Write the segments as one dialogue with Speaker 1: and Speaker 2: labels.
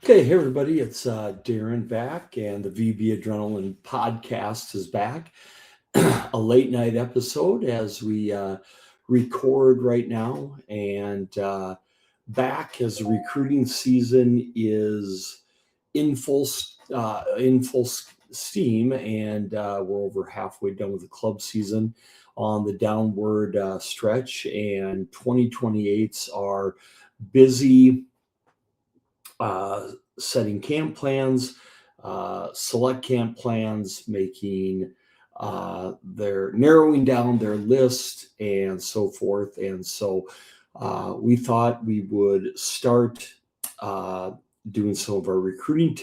Speaker 1: Okay, hey everybody, it's Darren back, and the VBAdrenaline podcast is back. A late night episode as we record right now, and back as the recruiting season is in full steam, and we're over halfway done with the club season on the downward stretch, and 2028s are busy setting camp plans, select camp plans, making they're narrowing down their list and so forth. And so we thought we would start doing some of our recruiting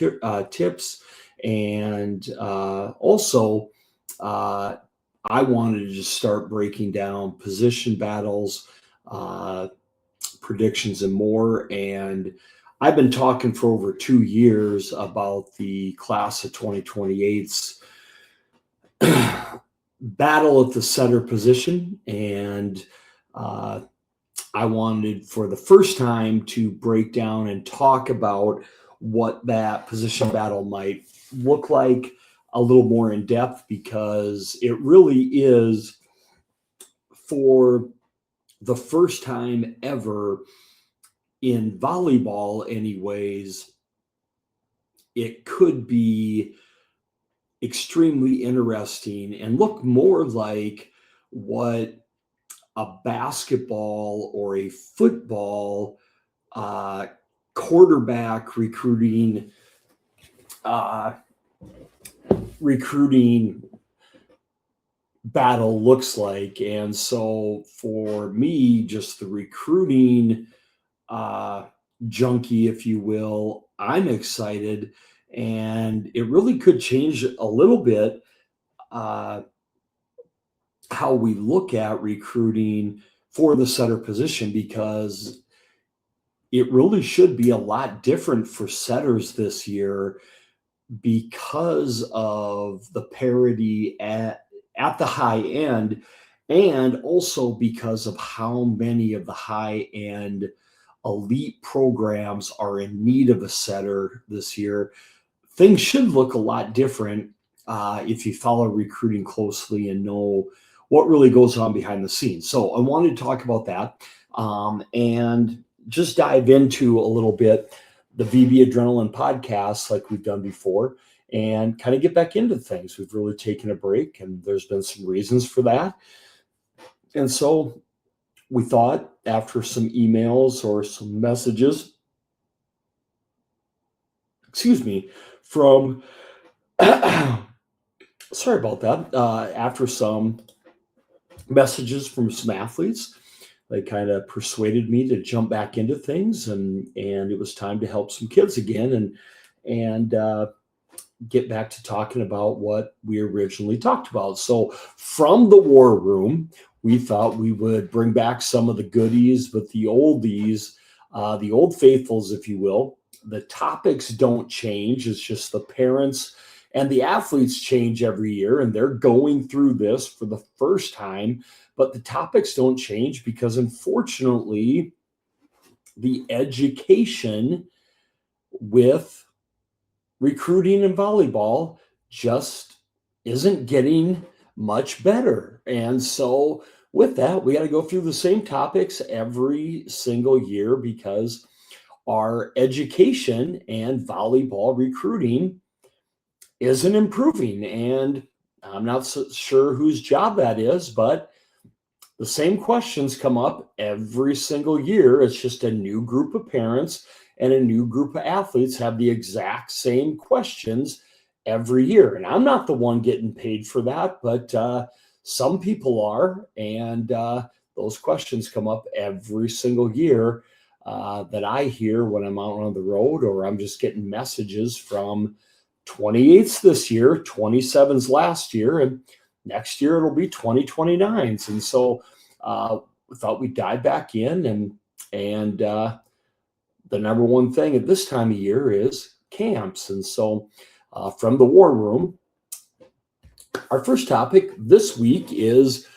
Speaker 1: tips. And also, I wanted to just start breaking down position battles, predictions, and more. And I've been talking for over 2 years about the class of 2028's battle at the center position. And I wanted for the first time to break down and talk about what that position battle might look like a little more in depth, because it really is, for the first time ever in volleyball anyways, it could be extremely interesting and look more like what a basketball or a football quarterback recruiting battle looks like. And so for me, just the recruiting junkie, if you will, I'm excited, and it really could change a little bit how we look at recruiting for the center position, because it really should be a lot different for setters this year because of the parity at the high end, and also because of how many of the high end elite programs are in need of a setter this year. Things should look a lot different if you follow recruiting closely and know what really goes on behind the scenes. So I wanted to talk about that and just dive into a little bit the VBAdrenaline podcast like we've done before, and kind of get back into things. We've really taken a break, and there's been some reasons for that. And so we thought, after some emails or some messages, from sorry about that, after some messages from some athletes, they kind of persuaded me to jump back into things, and it was time to help some kids again, and get back to talking about what we originally talked about. So from the war room, we thought we would bring back some of the goodies, but the oldies, the old faithfuls, if you will. The topics don't change. It's just the parents and the athletes change every year, and they're going through this for the first time. But the topics don't change because, unfortunately, the education with recruiting and volleyball just isn't getting much better. And so with that, we got to go through the same topics every single year, because our education and volleyball recruiting isn't improving. And I'm not so sure whose job that is, but the same questions come up every single year. It's just a new group of parents and a new group of athletes have the exact same questions every year. And I'm not the one getting paid for that, but some people are. And those questions come up every single year that I hear when I'm out on the road, or I'm just getting messages from 28s this year, 27s last year, and next year it'll be 2029s. And so we thought we'd dive back in, and the number one thing at this time of year is camps. And so from the war room, our first topic this week is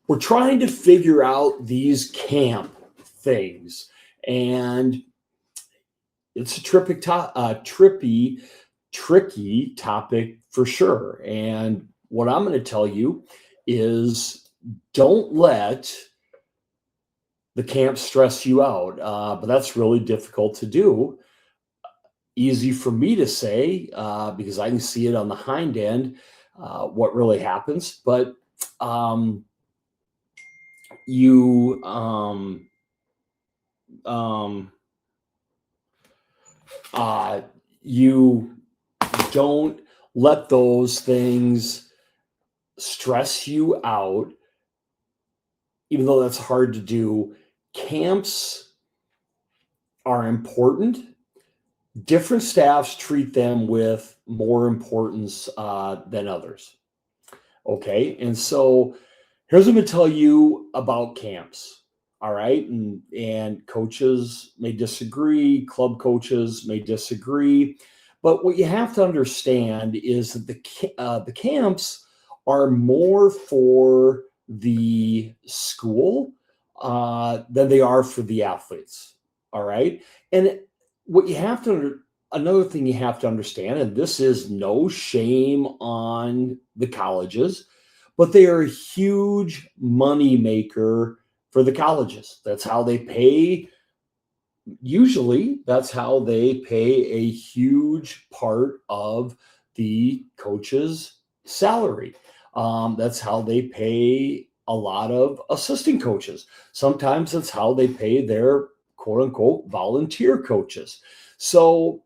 Speaker 1: we're trying to figure out these camp things. And it's a tricky topic for sure. And what I'm going to tell you is don't let the camp stress you out. But that's really difficult to do. Easy for me to say because I can see it on the hind end, what really happens. But you um, you don't let those things stress you out, even though that's hard to do. Camps are important. Different staffs treat them with more importance than others. Okay. And so here's what I'm going to tell you about camps. All right. And coaches may disagree, club coaches may disagree. But what you have to understand is that the camps are more for the school than they are for the athletes. All right. And what you have to, another thing you have to understand, and this is no shame on the colleges, but they are a huge money maker for the colleges. That's how they pay. Usually, that's how they pay a huge part of the coach's salary. That's how they pay a lot of assistant coaches. Sometimes that's how they pay their quote unquote volunteer coaches. So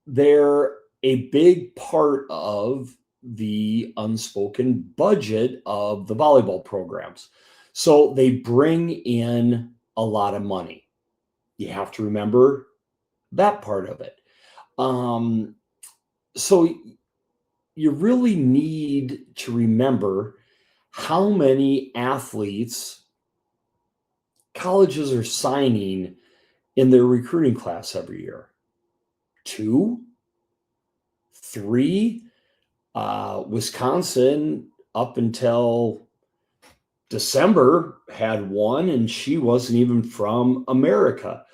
Speaker 1: they're a big part of the unspoken budget of the volleyball programs. So they bring in a lot of money. You have to remember that part of it. So you really need to remember how many athletes colleges are signing in their recruiting class every year. 2, 3. Wisconsin, up until December, had one, and she wasn't even from America.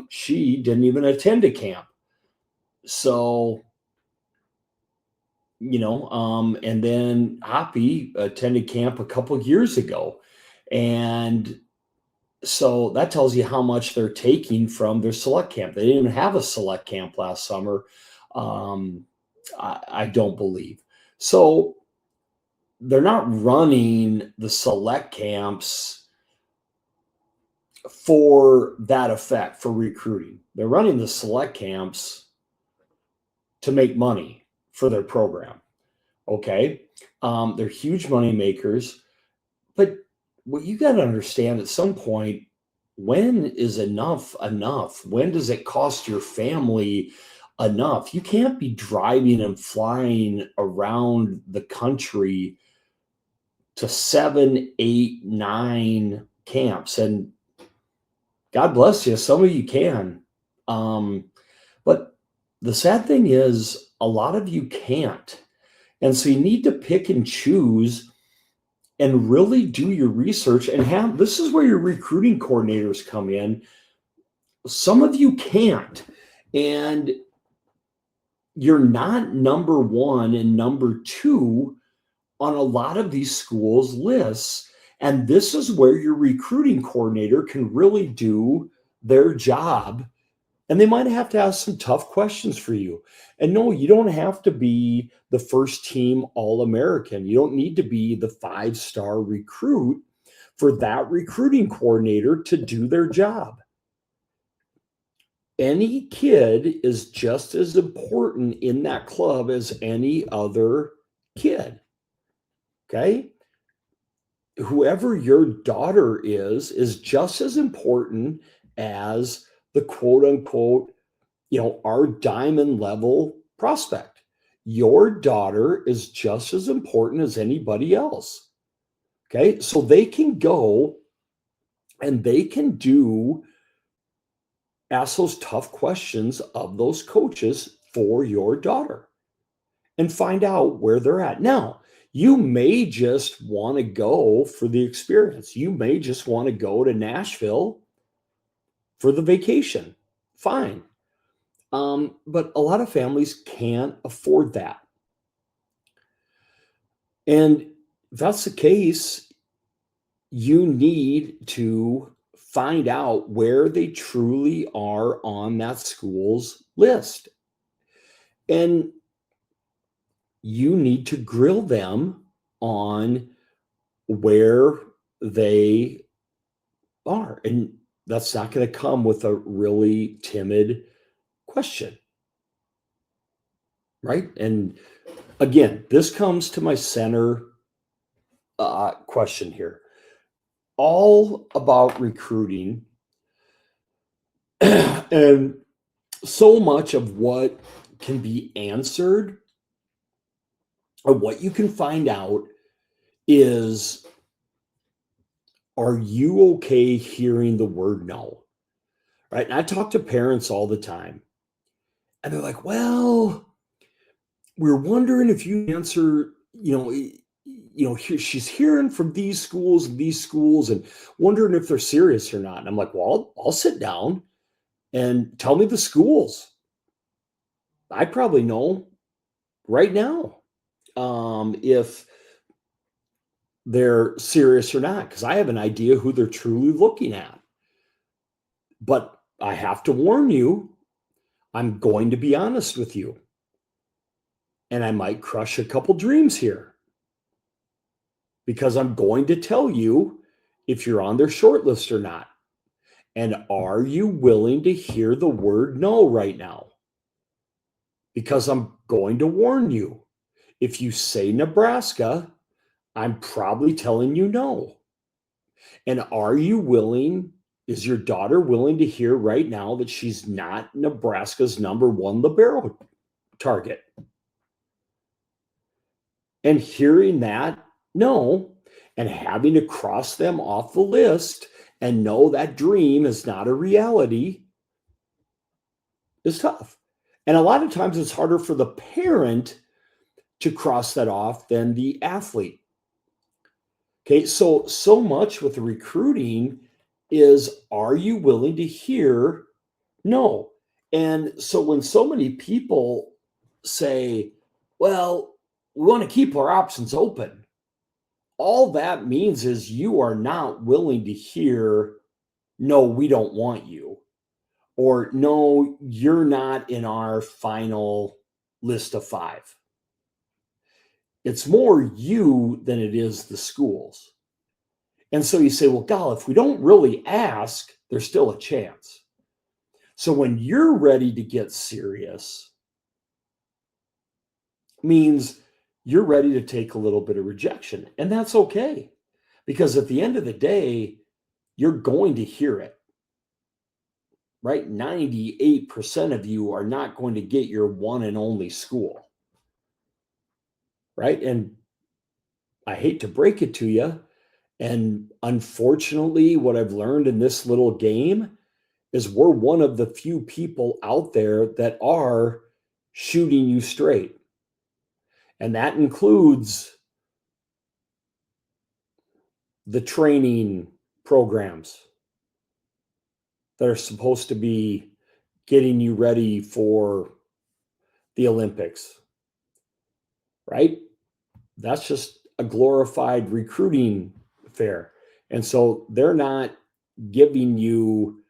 Speaker 1: She didn't even attend a camp. So, and then Hoppy attended camp a couple of years ago. And so that tells you how much they're taking from their select camp. They didn't even have a select camp last summer. I don't believe. So they're not running the select camps for that effect, for recruiting. They're running the select camps to make money for their program. Okay. They're huge money makers, but what you got to understand at some point, when is enough enough? When does it cost your family enough? You can't be driving and flying around the country to 7, 8, 9 camps. And God bless you, some of you can. But the sad thing is, a lot of you can't. And so you need to pick and choose and really do your research and this is where your recruiting coordinators come in. Some of you can't, and you're not number 1 and number 2 on a lot of these schools' lists. And this is where your recruiting coordinator can really do their job. And they might have to ask some tough questions for you. And no, you don't have to be the first team All-American. You don't need to be the 5-star recruit for that recruiting coordinator to do their job. Any kid is just as important in that club as any other kid. Okay? Whoever your daughter is just as important as the quote unquote, our diamond level prospect. Your daughter is just as important as anybody else. Okay. So they can go and they can ask those tough questions of those coaches for your daughter and find out where they're at. Now, you may just want to go for the experience. You may just want to go to Nashville for the vacation. Fine. But a lot of families can't afford that. And if that's the case, you need to find out where they truly are on that school's list. And you need to grill them on where they are. And that's not going to come with a really timid question, right? And again, this comes to my center question here. All about recruiting. And so much of what can be answered or what you can find out is, are you okay hearing the word no? Right. And I talk to parents all the time, and they're like, well, we're wondering if you answer, she's hearing from these schools and wondering if they're serious or not. And I'm like, well, I'll sit down and tell me the schools. I probably know right now if they're serious or not, because I have an idea who they're truly looking at. But I have to warn you, I'm going to be honest with you. And I might crush a couple dreams here because I'm going to tell you if you're on their short list or not. And are you willing to hear the word no right now? Because I'm going to warn you. If you say Nebraska, I'm probably telling you no. And are you willing, is your daughter willing to hear right now that she's not Nebraska's #1 libero target? And hearing that no, and having to cross them off the list and know that dream is not a reality is tough. And a lot of times it's harder for the parent to cross that off than the athlete. Okay, so much with the recruiting is, are you willing to hear no? And so when so many people say, well, we want to keep our options open, all that means is you are not willing to hear, no, we don't want you, or no, you're not in our final list of 5. It's more you than it is the schools. And so you say, well, God, if we don't really ask, there's still a chance. So when you're ready to get serious, means you're ready to take a little bit of rejection. And that's okay. Because at the end of the day, you're going to hear it. Right? 98% of you are not going to get your one and only school. Right? And I hate to break it to you. And unfortunately, what I've learned in this little game is we're one of the few people out there that are shooting you straight. And that includes the training programs that are supposed to be getting you ready for the Olympics, right? That's just a glorified recruiting fair. And so they're not giving you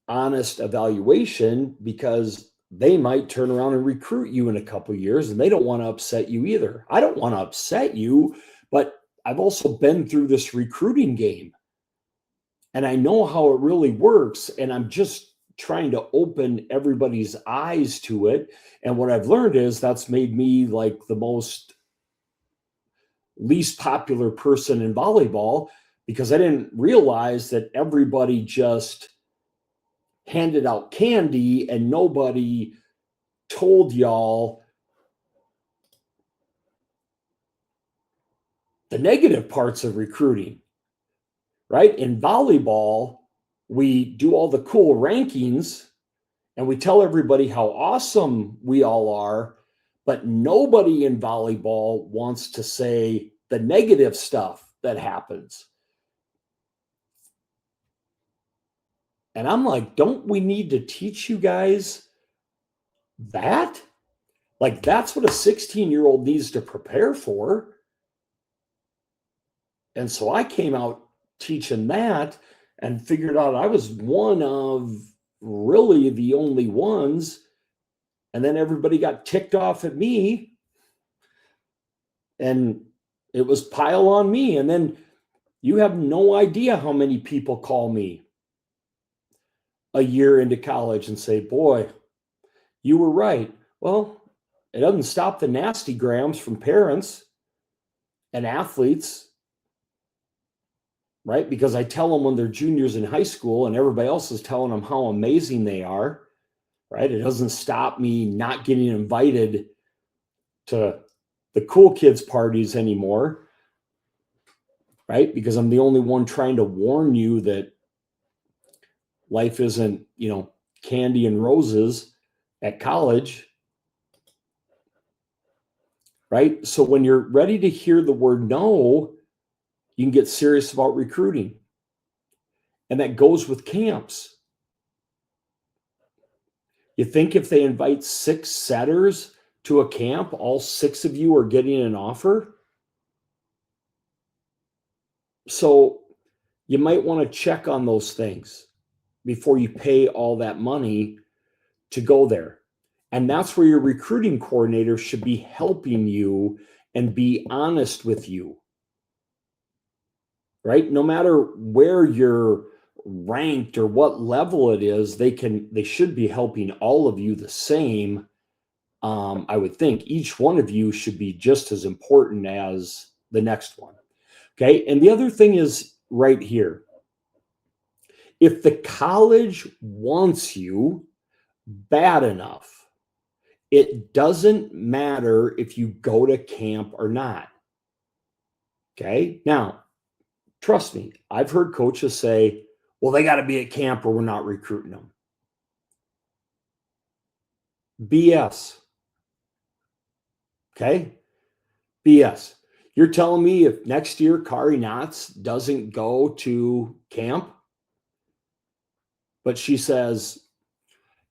Speaker 1: honest evaluation because they might turn around and recruit you in a couple of years, and they don't want to upset you either. I don't want to upset you, but I've also been through this recruiting game and I know how it really works. And I'm just trying to open everybody's eyes to it. And what I've learned is that's made me like the most least popular person in volleyball, because I didn't realize that everybody just handed out candy and nobody told y'all the negative parts of recruiting, right? In volleyball, we do all the cool rankings and we tell everybody how awesome we all are, but nobody in volleyball wants to say the negative stuff that happens. And I'm like, don't we need to teach you guys That, like, that's what a 16-year-old needs to prepare for. And so I came out teaching that and figured out I was one of really the only ones. And then everybody got ticked off at me, and it was pile on me. And then you have no idea how many people call me a year into college and say, boy, you were right. Well, it doesn't stop the nasty grams from parents and athletes, right? Because I tell them when they're juniors in high school and everybody else is telling them how amazing they are, right? It doesn't stop me not getting invited to the cool kids parties anymore, right? Because I'm the only one trying to warn you that life isn't, candy and roses at college, right? So when you're ready to hear the word no, you can get serious about recruiting. And that goes with camps. You think if they invite 6 setters to a camp, all 6 of you are getting an offer? So you might want to check on those things before you pay all that money to go there. And that's where your recruiting coordinator should be helping you and be honest with you, right? No matter where you're ranked or what level it is, they should be helping all of you the same. I would think each one of you should be just as important as the next one. Okay. And the other thing is right here. If the college wants you bad enough, it doesn't matter if you go to camp or not. Okay. Now, trust me, I've heard coaches say, well, they got to be at camp or we're not recruiting them. BS. Okay. BS. You're telling me if next year Kari Knotts doesn't go to camp, but she says,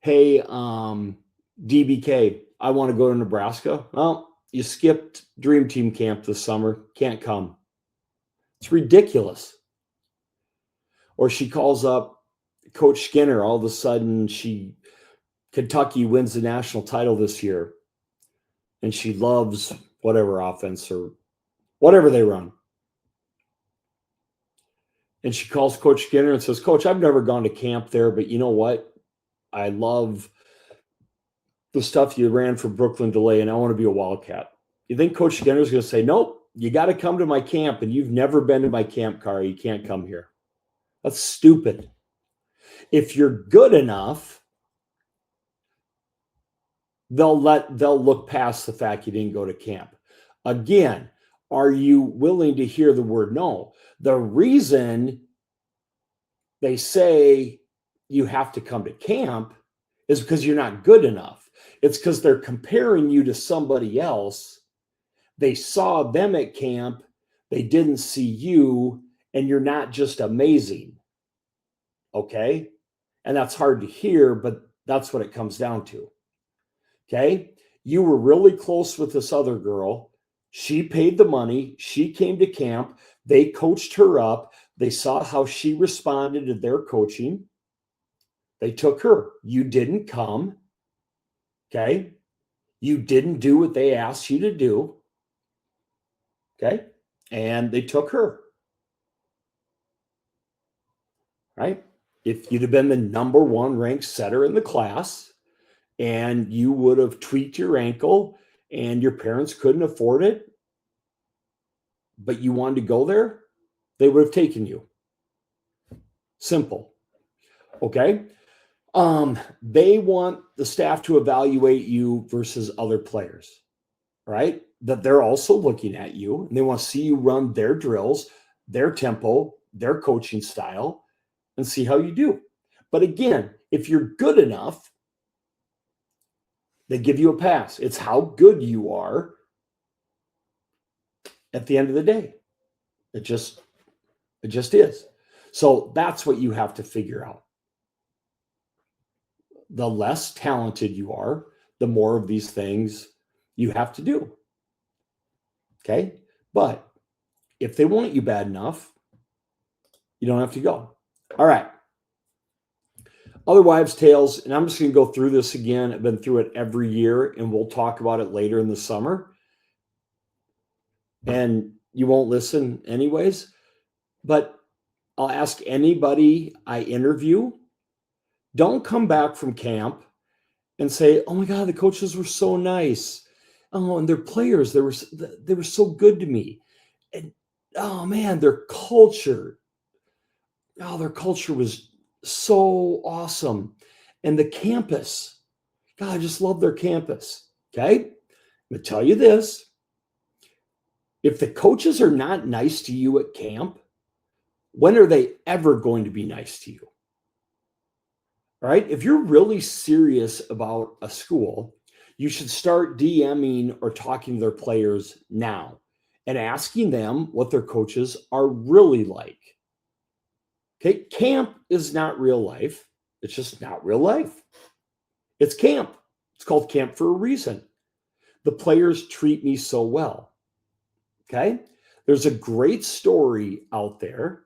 Speaker 1: hey, DBK, I want to go to Nebraska. Well, you skipped Dream Team camp this summer. Can't come. It's ridiculous. Or she calls up Coach Skinner. All of a sudden, Kentucky wins the national title this year. And she loves whatever offense or whatever they run. And she calls Coach Skinner and says, Coach, I've never gone to camp there, but you know what? I love the stuff you ran for Brooklyn DeLay, and I want to be a Wildcat. You think Coach Skinner is going to say, nope, you got to come to my camp, and you've never been to my camp, Kari. You can't come here. That's stupid. If you're good enough, they'll look past the fact you didn't go to camp. Again, are you willing to hear the word no? The reason they say you have to come to camp is because you're not good enough. It's because they're comparing you to somebody else. They saw them at camp. They didn't see you, and you're not just amazing. Okay? And that's hard to hear, but that's what it comes down to. Okay? You were really close with this other girl. She paid the money. She came to camp. They coached her up. They saw how she responded to their coaching. They took her. You didn't come. Okay? You didn't do what they asked you to do. Okay? And they took her. Right? If you'd have been the number 1 ranked setter in the class and you would have tweaked your ankle and your parents couldn't afford it, but you wanted to go there, they would have taken you. Simple. Okay? They want the staff to evaluate you versus other players, right? That they're also looking at you and they want to see you run their drills, their tempo, their coaching style, and see how you do. But again, if you're good enough, they give you a pass. It's how good you are at the end of the day. It just is. So that's what you have to figure out. The less talented you are, the more of these things you have to do. Okay. But if they want you bad enough, you don't have to go. All right. Other wives' tales, and I'm just going to go through this again. I've been through it every year, and we'll talk about it later in the summer. And you won't listen anyways. But I'll ask anybody I interview, don't come back from camp and say, oh my God, the coaches were so nice. Oh, and their players, they were so good to me. And oh man, their culture was so awesome. And the campus, God, I just love their campus. Okay. I'm going to tell you this. If the coaches are not nice to you at camp, when are they ever going to be nice to you? Right? If you're really serious about a school, you should start DMing or talking to their players now and asking them what their coaches are really like. Okay, camp is not real life. It's just not real life. It's camp. It's called camp for a reason. The players treat me so well. Okay, there's a great story out there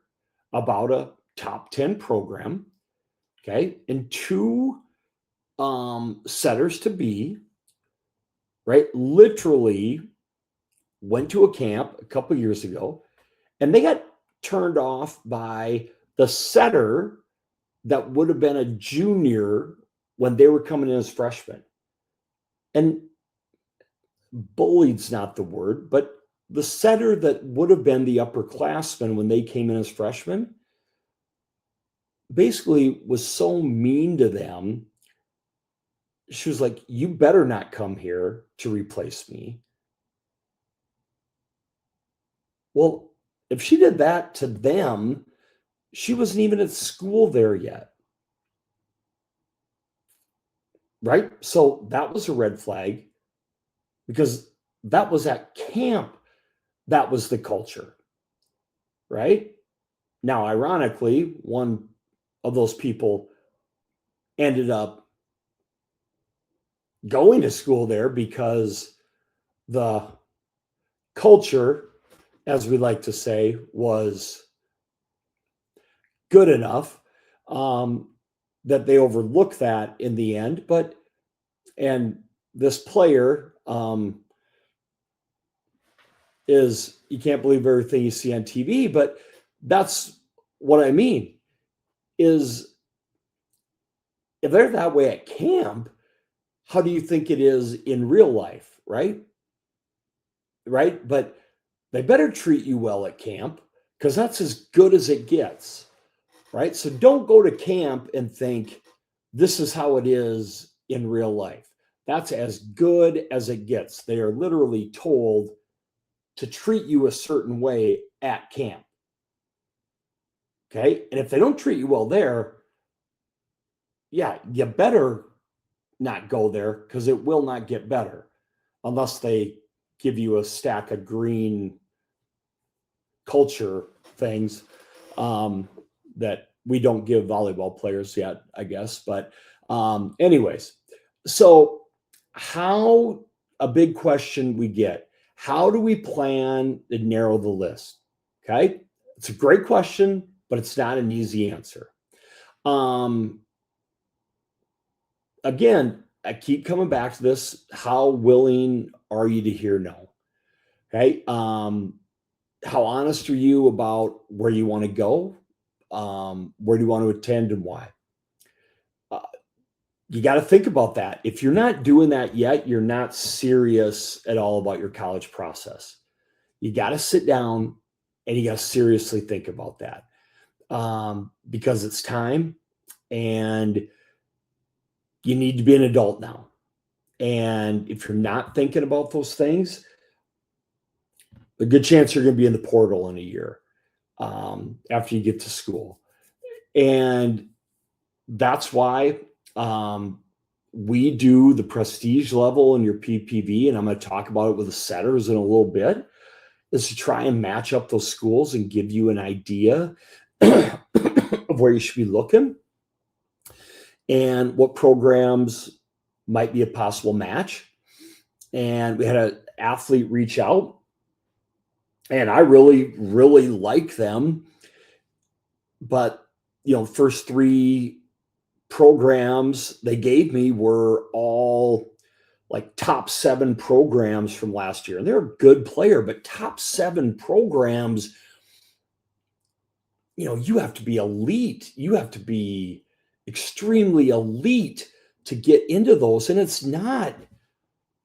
Speaker 1: about a top 10 program. Okay, and two setters to be, right, literally went to a camp a couple of years ago, and they got turned off by the setter that would have been a junior when they were coming in as freshmen. And bullied's not the word, but the setter that would have been the upperclassmen when they came in as freshmen basically was so mean to them. She was like, you better not come here to replace me. Well, if she did that to them, she wasn't even at school there yet. Right? So that was a red flag because that was at camp. That was the culture. Right? Now, ironically, one of those people ended up going to school there because the culture, as we like to say, was good enough that they overlooked that in the end. And this player is, you can't believe everything you see on TV, but that's what I mean is if they're that way at camp, how do you think it is in real life, right? Right? But they better treat you well at camp because that's as good as it gets, right? So don't go to camp and think this is how it is in real life. That's as good as it gets. They are literally told to treat you a certain way at camp. Okay. And if they don't treat you well there, yeah, you better not go there because it will not get better unless they give you a stack of green culture things that we don't give volleyball players yet, I guess. But anyways, so how, a big question we get, how do we plan to narrow the list? Okay. It's a great question, but it's not an easy answer. Again, I keep coming back to this. How willing are you to hear no? Okay. How honest are you about where you want to go? Where do you want to attend and why? You got to think about that. If you're not doing that yet, you're not serious at all about your college process. You got to sit down and you got to seriously think about that because it's time and you need to be an adult now. And if you're not thinking about those things, a good chance you're going to be in the portal in a year after you get to school. And that's why we do the prestige level in your PPV, and I'm going to talk about it with the setters in a little bit, is to try and match up those schools and give you an idea of where you should be looking and what programs might be a possible match. And we had an athlete reach out, and I really, really like them. But, first 3 programs they gave me were all like top 7 programs from last year. And they're a good player, but top 7 programs, you have to be elite. You have to be extremely elite to get into those. And it's not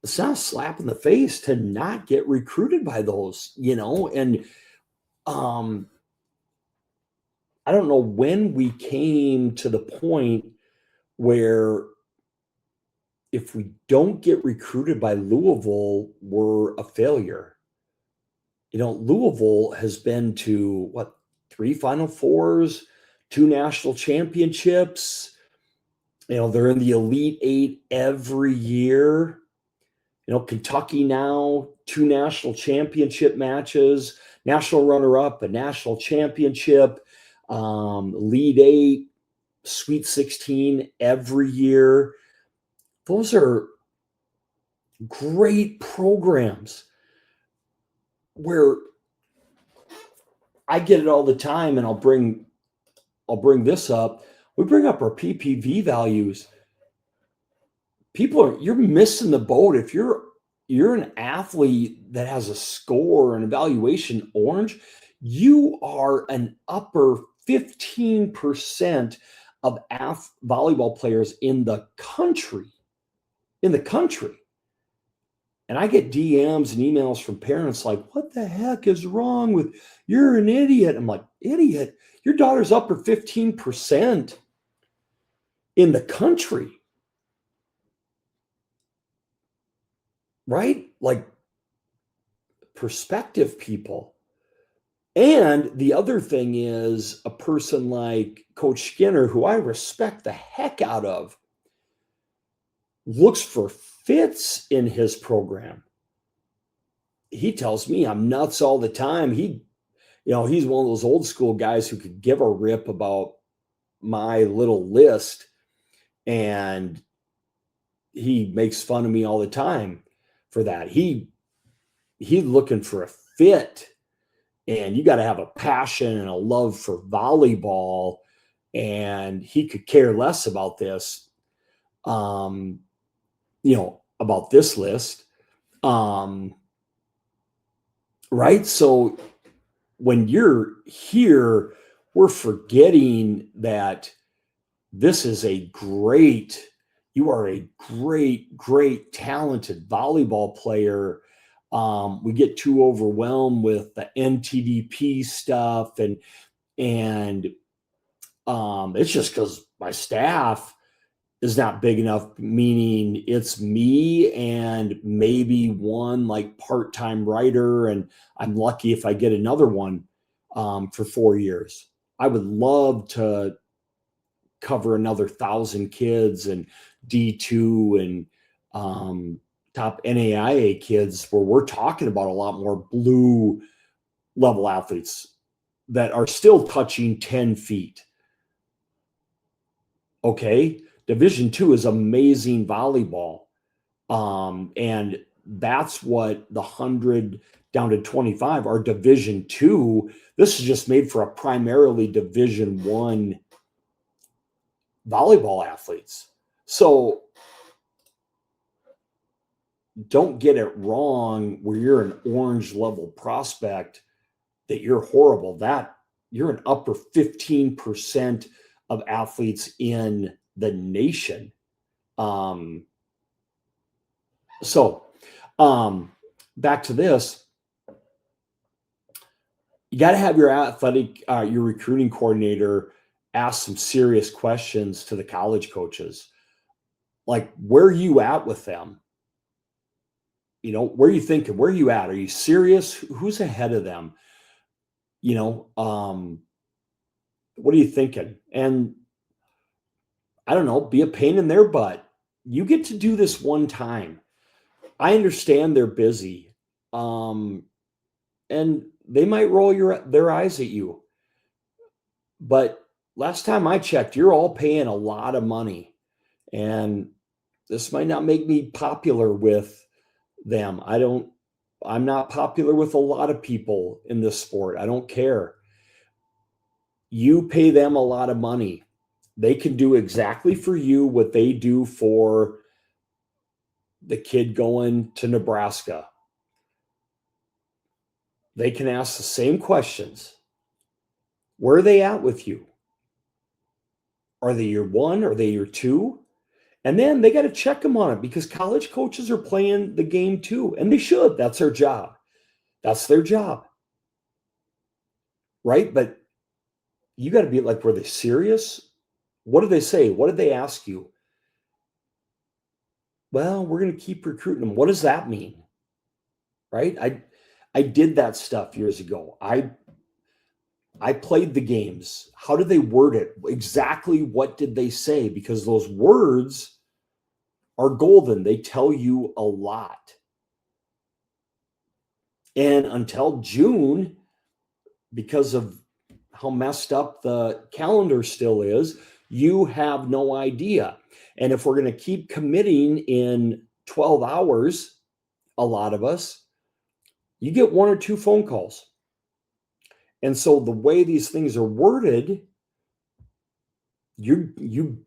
Speaker 1: a slap in the face to not get recruited by those, and I don't know when we came to the point where if we don't get recruited by Louisville, we're a failure. Louisville has been to 3 Final Fours, 2 national championships. They're in the Elite 8 every year. Kentucky now, 2 national championship matches, national runner-up, a national championship, Elite 8, Sweet 16 every year. Those are great programs where I get it all the time, and I'll bring this up. We bring up our PPV values. You're missing the boat if you're an athlete that has a score and evaluation orange. You are an upper 15% of volleyball players in the country. And I get DMs and emails from parents like, what the heck is wrong with, you're an idiot. I'm like, idiot? Your daughter's upper 15% in the country. Right? Like, perspective, people. And the other thing is a person like Coach Skinner, who I respect the heck out of, looks for fits in his program. He tells me I'm nuts all the time. He's one of those old school guys who could give a rip about my little list, and he makes fun of me all the time for that. He's looking for a fit, and you got to have a passion and a love for volleyball, and he could care less about this, about this list. Right? So when you're here, we're forgetting that this is you are a great, talented volleyball player. We get too overwhelmed with the NTDP stuff, and it's just because my staff is not big enough, meaning it's me and maybe one like part-time writer, and I'm lucky if I get another one for 4 years. I would love to cover another 1,000 kids and D2 and top NAIA kids, where we're talking about a lot more blue level athletes that are still touching 10 feet. Okay. Division II is amazing volleyball. And that's what the 100 down to 25 are Division II. This is just made for a primarily Division I volleyball athletes. So don't get it wrong where you're an orange level prospect that you're horrible. That you're an upper 15% of athletes in the nation. Back to this, you got to have your your recruiting coordinator ask some serious questions to the college coaches. Like, where are you at with them? Where are you thinking? Where are you at? Are you serious? Who's ahead of them? What are you thinking? And I don't know, be a pain in their butt. You get to do this one time. I understand they're busy. And they might roll their eyes at you. But last time I checked, you're all paying a lot of money. And this might not make me popular with them. I'm not popular with a lot of people in this sport. I don't care. You pay them a lot of money. They can do exactly for you what they do for the kid going to Nebraska. They can ask the same questions. Where are they at with you? Are they year one? Are they year two? And then they got to check them on it because college coaches are playing the game too. And they should. That's their job. That's their job. Right? But you got to be like, were they serious? What did they say? What did they ask you? Well, we're going to keep recruiting them. What does that mean? Right? I did that stuff years ago. I played the games. How did they word it? Exactly what did they say? Because those words are golden. They tell you a lot. And until June, because of how messed up the calendar still is, you have no idea. And if we're going to keep committing in 12 hours, a lot of us, you get one or two phone calls. And so the way these things are worded, you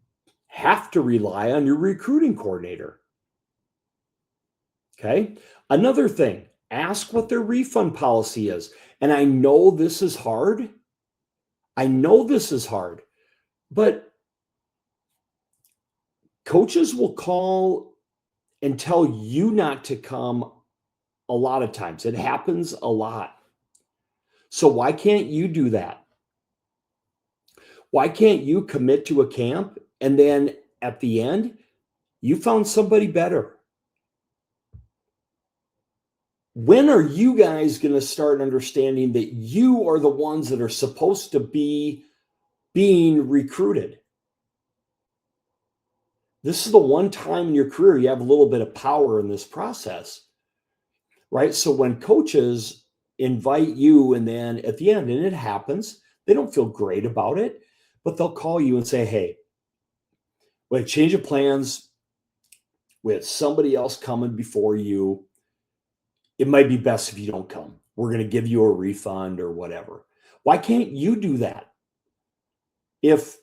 Speaker 1: have to rely on your recruiting coordinator. Okay. Another thing, ask what their refund policy is. And I know this is hard. But coaches will call and tell you not to come a lot of times. It happens a lot. So why can't you do that? Why can't you commit to a camp and then at the end, you found somebody better? When are you guys going to start understanding that you are the ones that are supposed to be being recruited? This is the one time in your career you have a little bit of power in this process, right? So when coaches invite you and then at the end, and it happens, they don't feel great about it, but they'll call you and say, hey, we had a change of plans with somebody else coming before you. It might be best if you don't come. We're going to give you a refund or whatever. Why can't you do that? If,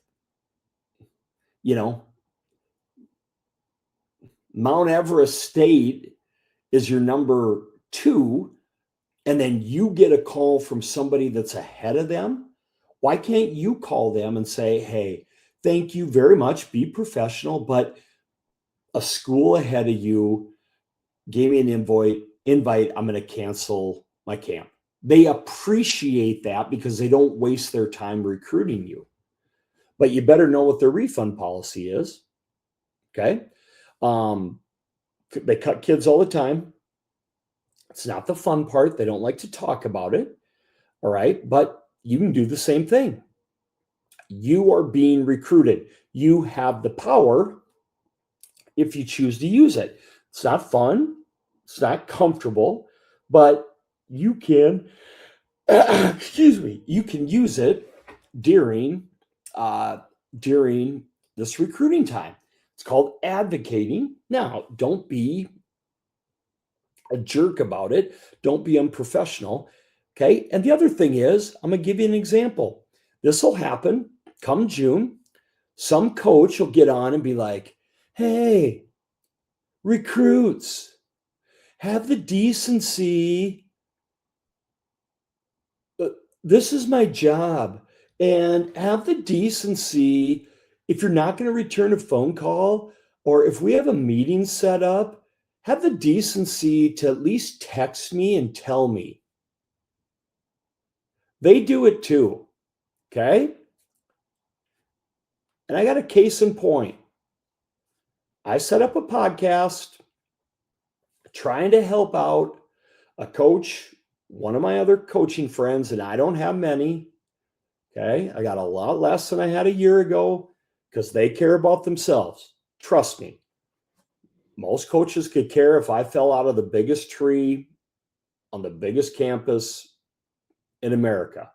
Speaker 1: Mount Everest State is your number 2, and then you get a call from somebody that's ahead of them, why can't you call them and say, hey, thank you very much, be professional, but a school ahead of you gave me an invite, I'm going to cancel my camp. They appreciate that because they don't waste their time recruiting you. But you better know what their refund policy is. Okay. They cut kids all the time. It's not the fun part. They don't like to talk about it. All right. But you can do the same thing. You are being recruited. You have the power if you choose to use it. It's not fun. It's not comfortable, but you can, you can use it during this recruiting time. It's called advocating. Now, don't be a jerk about it. Don't be unprofessional. Okay. And the other thing is, I'm going to give you an example. This will happen come June. Some coach will get on and be like, hey, recruits, have the decency. This is my job. And have the decency, if you're not going to return a phone call, or if we have a meeting set up, have the decency to at least text me and tell me. They do it too. Okay. And I got a case in point. I set up a podcast trying to help out a coach, one of my other coaching friends, and I don't have many. Okay. I got a lot less than I had a year ago because they care about themselves. Trust me. Most coaches could care if I fell out of the biggest tree on the biggest campus in America.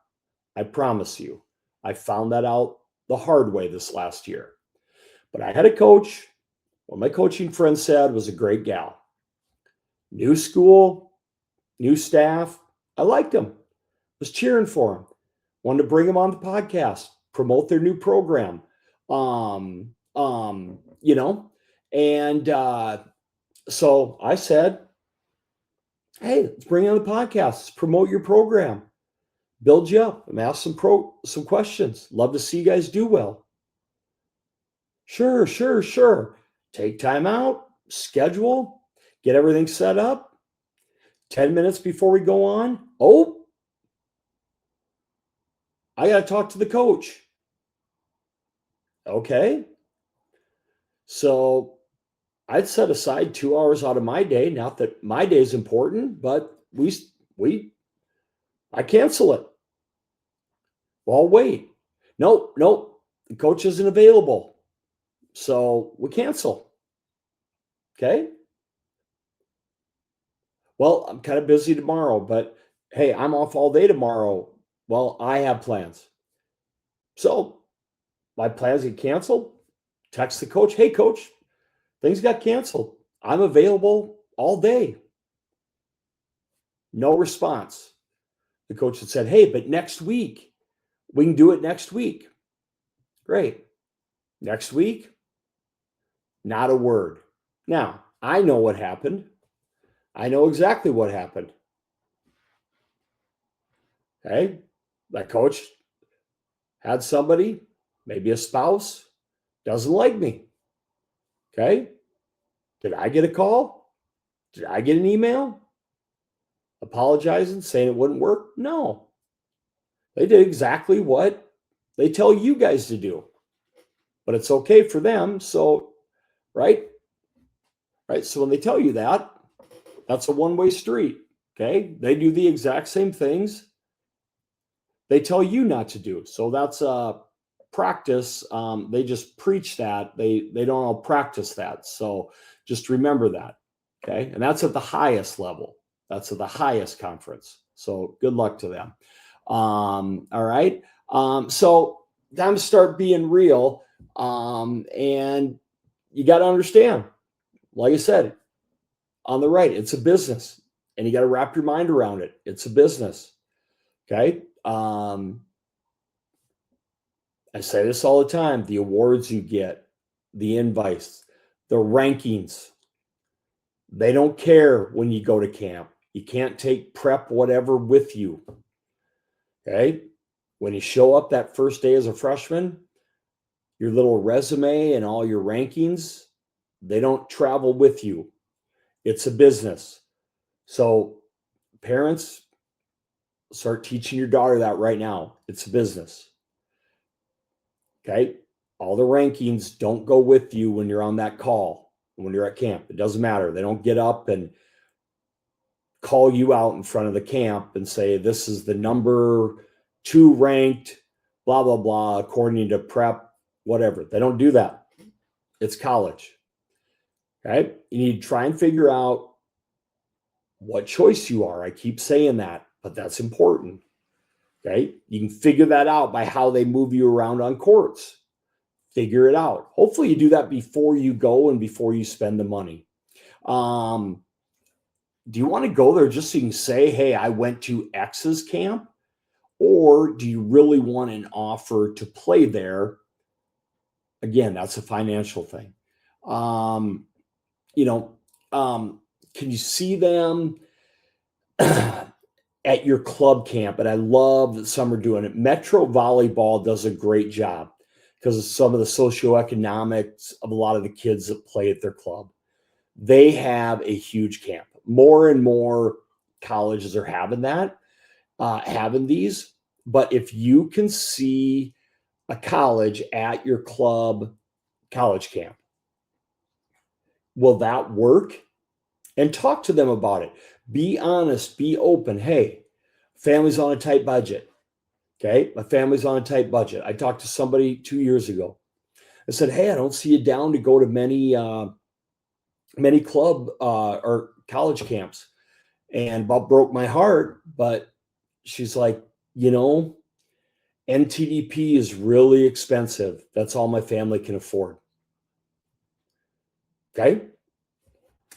Speaker 1: I promise you. I found that out the hard way this last year. But I had a coach What my coaching friend said was a great gal. New school, new staff. I liked them. Was cheering for them. Wanted to bring them on the podcast, promote their new program. You know, and so I said, hey, let's bring you on the podcast. Let's promote your program, build you up, and ask some questions. Love to see you guys do well. Sure. Take time out, schedule, get everything set up. 10 minutes before we go on, oh, I got to talk to the coach. Okay. So I'd set aside 2 hours out of my day. Not that my day is important, but I cancel it. Well, wait. Nope. The coach isn't available. So we cancel. Okay. Well, I'm kind of busy tomorrow, but hey, I'm off all day tomorrow. Well, I have plans. So my plans get canceled. Text the coach. Hey, coach, things got canceled. I'm available all day. No response. The coach had said, hey, but next week, we can do it next week. Great. Next week, not a word. Now, I know what happened. I know exactly what happened. Okay. That coach had somebody, maybe a spouse, doesn't like me. Okay. Did I get a call? Did I get an email apologizing, saying it wouldn't work? No. They did exactly what they tell you guys to do. But it's okay for them. So, right? So when they tell you that, that's a one-way street. Okay. They do the exact same things they tell you not to do. So that's practice. They just preach that. They don't all practice that. So just remember that. Okay. And that's at the highest level. That's at the highest conference. So good luck to them. All right. So time to start being real. And you got to understand, like I said, on the right, it's a business and you got to wrap your mind around it. It's a business. Okay. I say this all the time, the awards you get, the invites, the rankings, they don't care when you go to camp. You can't take prep whatever with you. Okay. When you show up that first day as a freshman, your little resume and all your rankings, they don't travel with you. It's a business. So parents, start teaching your daughter that right now. It's a business. Okay. All the rankings don't go with you when you're on that call, when you're at camp. It doesn't matter. They don't get up and call you out in front of the camp and say, this is the number 2 ranked, blah, blah, blah, according to prep, whatever. They don't do that. It's college. Okay. You need to try and figure out what choice you are. I keep saying that, but that's important. Okay. You can figure that out by how they move you around on courts. Figure it out. Hopefully you do that before you go and before you spend the money. Do you want to go there just so you can say, hey, I went to X's camp? Or do you really want an offer to play there? Again, that's a financial thing. Can you see them at your club camp? And I love that some are doing it. Metro Volleyball does a great job because of some of the socioeconomics of a lot of the kids that play at their club. They have a huge camp. More and more colleges are having that, having these. But if you can see a college at your club college camp, will that work? And talk to them about it. Be honest, be open. Hey, family's on a tight budget. Okay, my family's on a tight budget. I talked to somebody 2 years ago. I said, hey, I don't see you down to go to many club or college camps. And about broke my heart, but she's like, NTDP is really expensive. That's all my family can afford. Okay.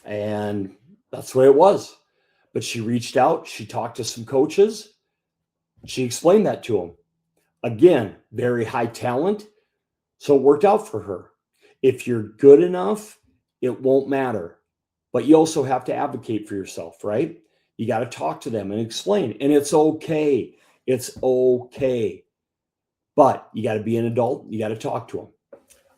Speaker 1: And that's what it was. But she reached out, she talked to some coaches, she explained that to them. Again, very high talent. So it worked out for her. If you're good enough, it won't matter. But you also have to advocate for yourself, right? You got to talk to them and explain. And it's okay. It's okay. But you got to be an adult. You got to talk to them.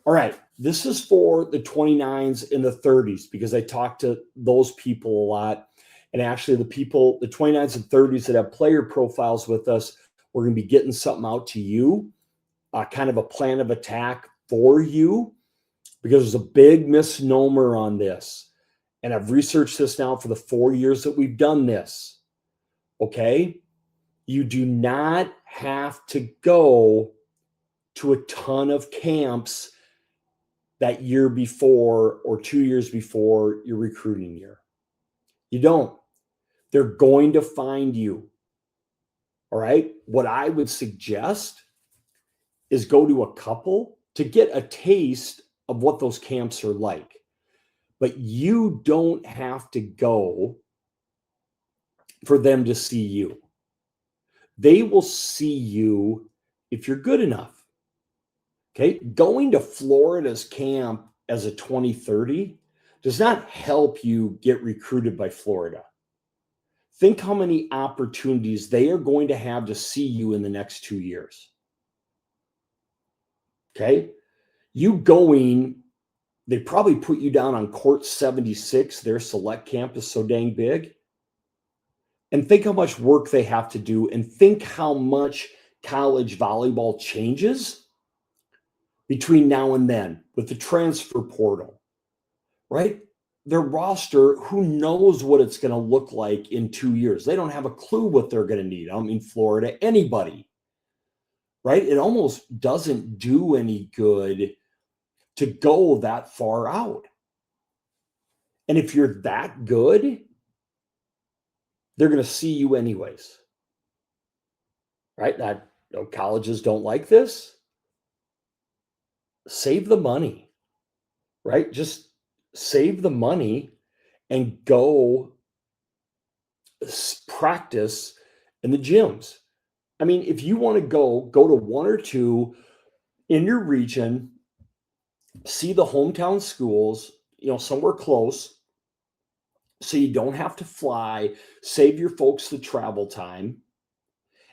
Speaker 1: All right. This is for the 29s and the 30s because I talk to those people a lot. And actually, the 29s and 30s that have player profiles with us, we're going to be getting something out to you, kind of a plan of attack for you, because there's a big misnomer on this. And I've researched this now for the 4 years that we've done this. Okay? You do not have to go to a ton of camps that year before or 2 years before your recruiting year. You don't. They're going to find you. All right? What I would suggest is go to a couple to get a taste of what those camps are like. But you don't have to go for them to see you. They will see you if you're good enough. Okay? Going to Florida's camp as a 2030 does not help you get recruited by Florida. Think how many opportunities they are going to have to see you in the next 2 years. Okay? You going, they probably put you down on court 76. Their select camp is so dang big. And think how much work they have to do, and think how much college volleyball changes between now and then with the transfer portal, right? Their roster, who knows what it's going to look like in 2 years? They don't have a clue what they're going to need. I don't mean Florida, anybody, right? It almost doesn't do any good to go that far out. And if you're that good, they're going to see you anyways, right? Colleges don't like this. Save the money, right? Just save the money and go practice in the gyms. I mean, if you want to go to one or two in your region, see the hometown schools, somewhere close, so you don't have to fly, save your folks the travel time.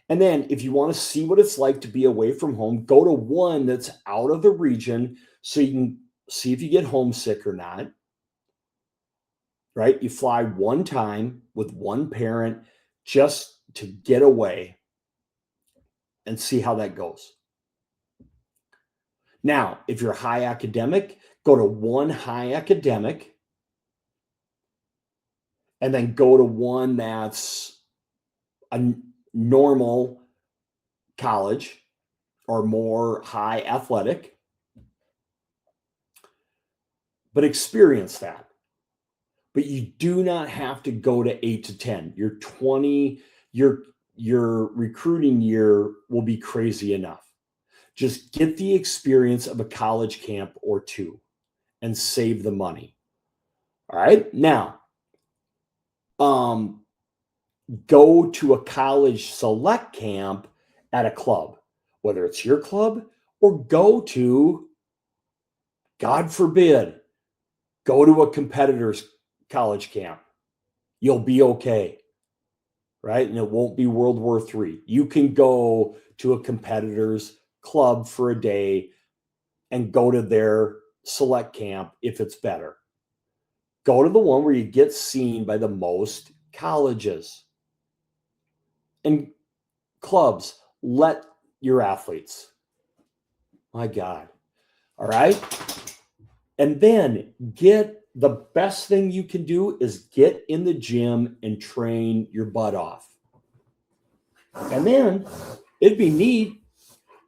Speaker 1: And then if you want to see what it's like to be away from home, go to one that's out of the region so you can see if you get homesick or not, right? You fly one time with one parent just to get away and see how that goes. Now, if you're high academic, go to one high academic and then go to one that's a normal college or more high athletic, but experience that. But you do not have to go to 8 to 10. Your 20, your recruiting year will be crazy enough. Just get the experience of a college camp or two and save the money. All right. Now, go to a college select camp at a club, whether it's your club, or go to, God forbid, go to a competitor's college camp. You'll be okay, right? And it won't be World War III. You can go to a competitor's club for a day and go to their select camp if it's better. Go to the one where you get seen by the most colleges and clubs. Let your athletes. My God. All right. And then the best thing you can do is get in the gym and train your butt off. And then it'd be neat.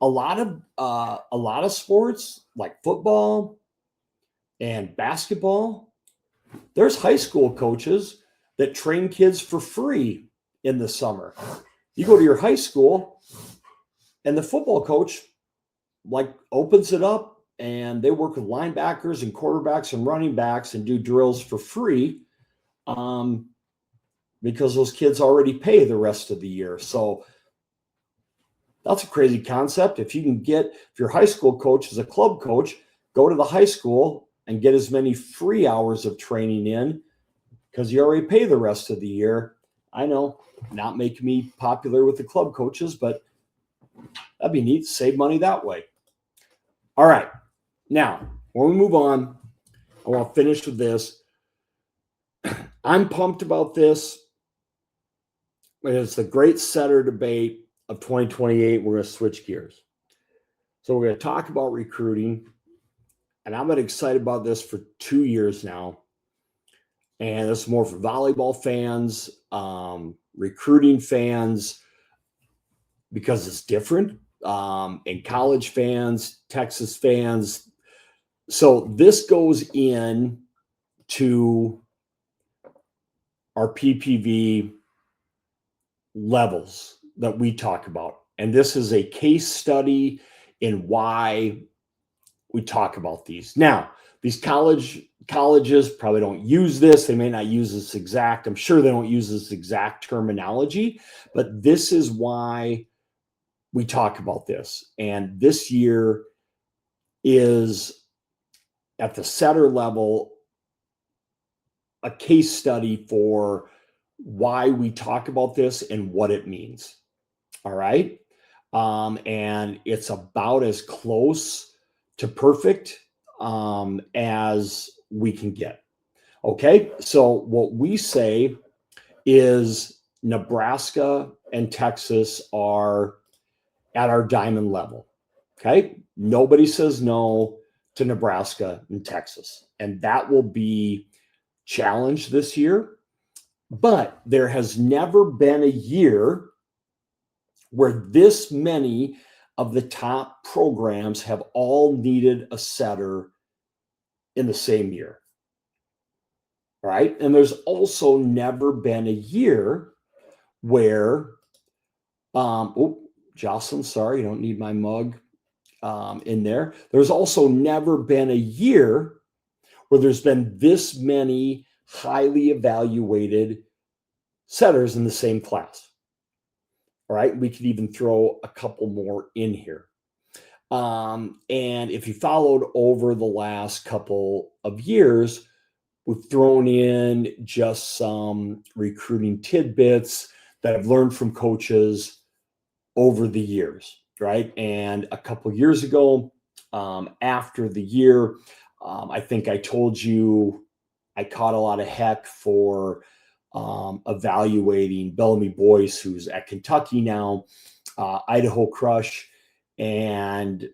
Speaker 1: A lot of sports like football and basketball, there's high school coaches that train kids for free in the summer. You go to your high school and the football coach opens it up and they work with linebackers and quarterbacks and running backs and do drills for free, because those kids already pay the rest of the year. So that's a crazy concept. If your high school coach is a club coach, go to the high school and get as many free hours of training in because you already pay the rest of the year. I know, not making me popular with the club coaches, but that'd be neat. Save money that way. All right. Now, when we move on, I want to finish with this. I'm pumped about this. It's the great setter debate of 2028. We're going to switch gears. So we're going to talk about recruiting. And I've been excited about this for 2 years now. And it's more for volleyball fans, recruiting fans, because it's different, and college fans, Texas fans. So this goes in to our PPV levels that we talk about. And this is a case study in why we talk about these. Now, these colleges probably don't use this. They may not use this exact, I'm sure they don't use this exact terminology, but this is why we talk about this. And this year is at the setter level a case study for why we talk about this and what it means. All right. And it's about as close to perfect as we can get. Okay. So what we say is Nebraska and Texas are at our diamond level. Okay. Nobody says no to Nebraska and Texas. And that will be challenged this year. But there has never been a year where this many of the top programs have all needed a setter in the same year. Right? And there's also never been a year where, Jocelyn, sorry, you don't need my mug in there. There's also never been a year where there's been this many highly evaluated setters in the same class. All right, we could even throw a couple more in here. And if you followed over the last couple of years, we've thrown in just some recruiting tidbits that I've learned from coaches over the years, right? And a couple of years ago, after the year, I think I told you I caught a lot of heck for evaluating Bellamy Boyce, who's at Kentucky now, Idaho Crush, and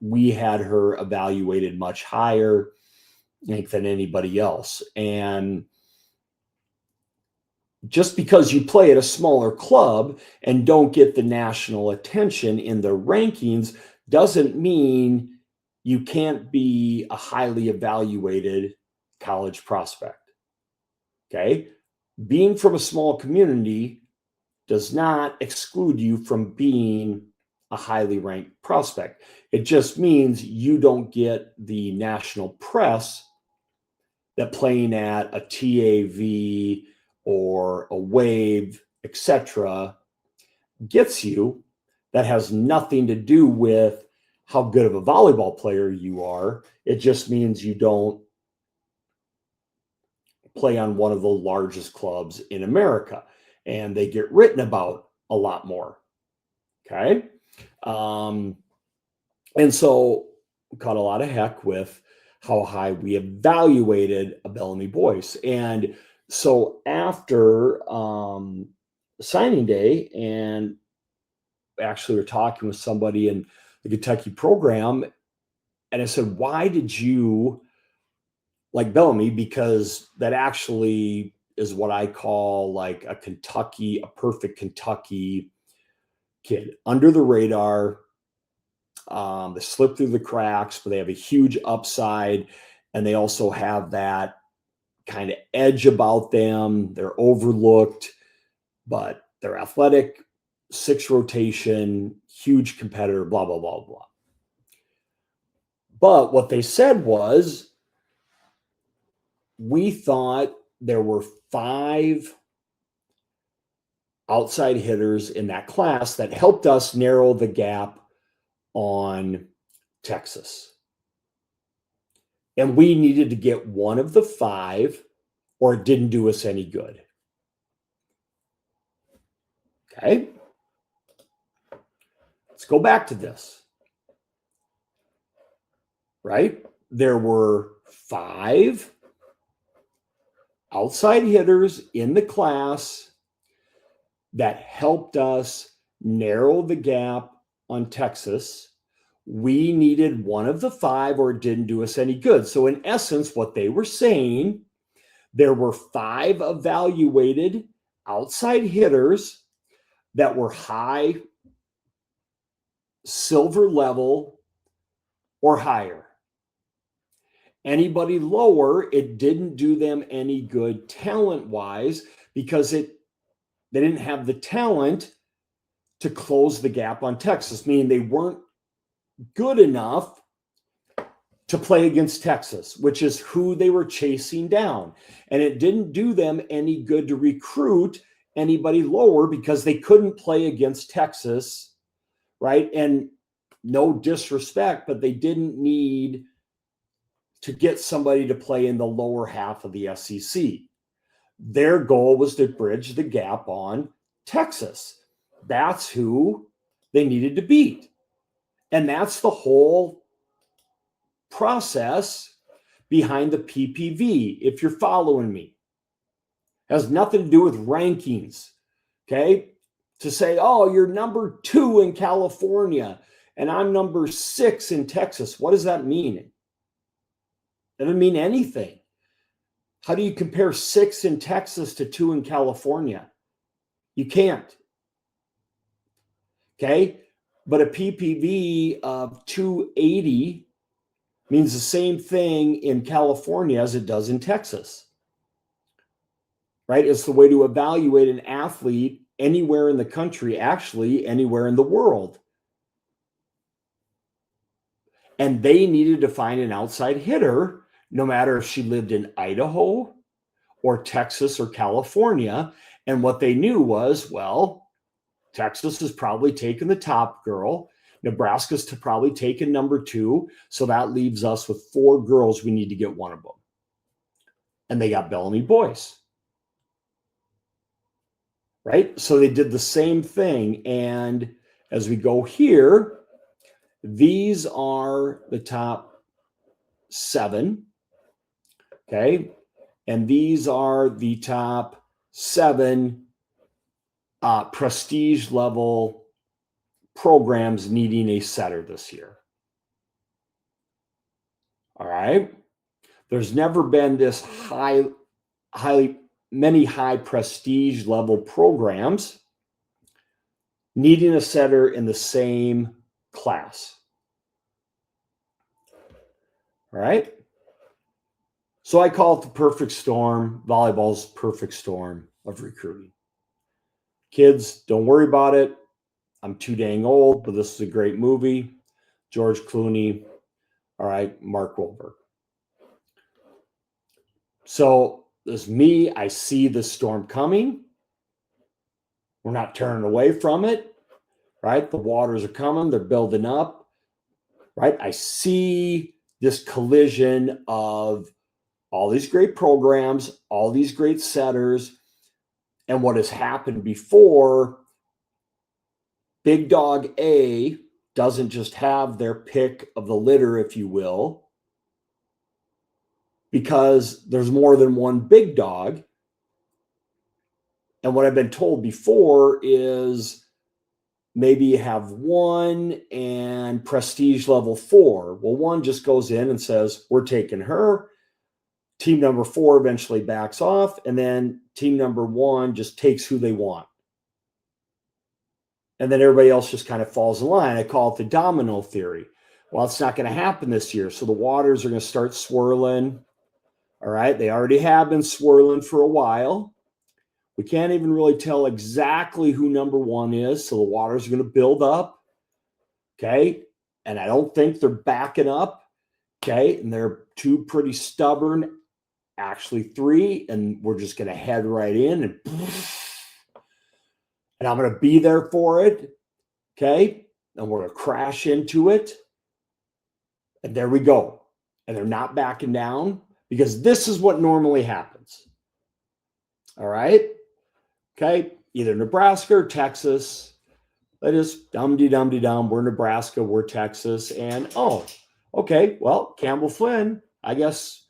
Speaker 1: we had her evaluated much higher, I think, than anybody else. And just because you play at a smaller club and don't get the national attention in the rankings doesn't mean you can't be a highly evaluated college prospect. Okay. Being from a small community does not exclude you from being a highly ranked prospect. It just means you don't get the national press that playing at a TAV or a Wave, etc., gets you. That has nothing to do with how good of a volleyball player you are. It just means you don't play on one of the largest clubs in America, and they get written about a lot more. Okay. And so we caught a lot of heck with how high we evaluated a Bellamy Boyce. And so after signing day, and actually we're talking with somebody in the Kentucky program, and I said, why did you like Bellamy? Because that actually is what I call like a perfect Kentucky kid, under the radar. They slip through the cracks, but they have a huge upside, and they also have that kind of edge about them. They're overlooked, but they're athletic, 6 rotation, huge competitor, blah, blah, blah, blah. But what they said was, we thought there were 5 outside hitters in that class that helped us narrow the gap on Texas. And we needed to get one of the 5 or it didn't do us any good. Okay. Let's go back to this. Right? There were 5 outside hitters in the class that helped us narrow the gap on Texas. We needed one of the 5 or it didn't do us any good. So in essence, what they were saying, there were 5 evaluated outside hitters that were high silver level or higher. Anybody lower, it didn't do them any good talent-wise because they didn't have the talent to close the gap on Texas, meaning they weren't good enough to play against Texas, which is who they were chasing down. And it didn't do them any good to recruit anybody lower because they couldn't play against Texas, right? And no disrespect, but they didn't need to get somebody to play in the lower half of the SEC. Their goal was to bridge the gap on Texas. That's who they needed to beat. And that's the whole process behind the PPV, if you're following me. It has nothing to do with rankings, okay? To say, oh, you're number 2 in California and I'm number 6 in Texas. What does that mean? It doesn't mean anything. How do you compare 6 in Texas to 2 in California? You can't. Okay? But a PPV of 280 means the same thing in California as it does in Texas. Right? It's the way to evaluate an athlete anywhere in the country, actually anywhere in the world. And they needed to find an outside hitter, no matter if she lived in Idaho or Texas or California. And what they knew was, well, Texas is probably taking the top girl. Nebraska's probably taking number 2. So that leaves us with 4 girls. We need to get one of them. And they got Bellamy boys. Right? So they did the same thing. And as we go here, these are the top 7. Okay. And these are the top 7 prestige level programs needing a setter this year. All right. There's never been this many high prestige level programs needing a setter in the same class. All right. So I call it the perfect storm. Volleyball's perfect storm of recruiting. Kids, don't worry about it. I'm too dang old, but this is a great movie. George Clooney. All right, Mark Wahlberg. So this is me. I see the storm coming. We're not turning away from it, right? The waters are coming. They're building up, right? I see this collision of all these great programs, all these great setters, and what has happened before. Big Dog A doesn't just have their pick of the litter, if you will, because there's more than one big dog. And what I've been told before is maybe you have 1 and prestige level 4. Well, 1 just goes in and says, we're taking her. Team number 4 eventually backs off, and then team number 1 just takes who they want. And then everybody else just kind of falls in line. I call it the domino theory. Well, it's not going to happen this year. So the waters are going to start swirling. All right. They already have been swirling for a while. We can't even really tell exactly who number 1 is. So the waters are going to build up. Okay. And I don't think they're backing up Okay. And they're two pretty stubborn, actually three. And we're just going to head right in and I'm going to be there for it. Okay. And we're going to crash into it. And there we go. And they're not backing down because this is what normally happens. All right. Okay. Either Nebraska or Texas. That is dum-de-dum-de-dum. We're Nebraska, we're Texas. And oh, okay, well, Campbell Flynn, I guess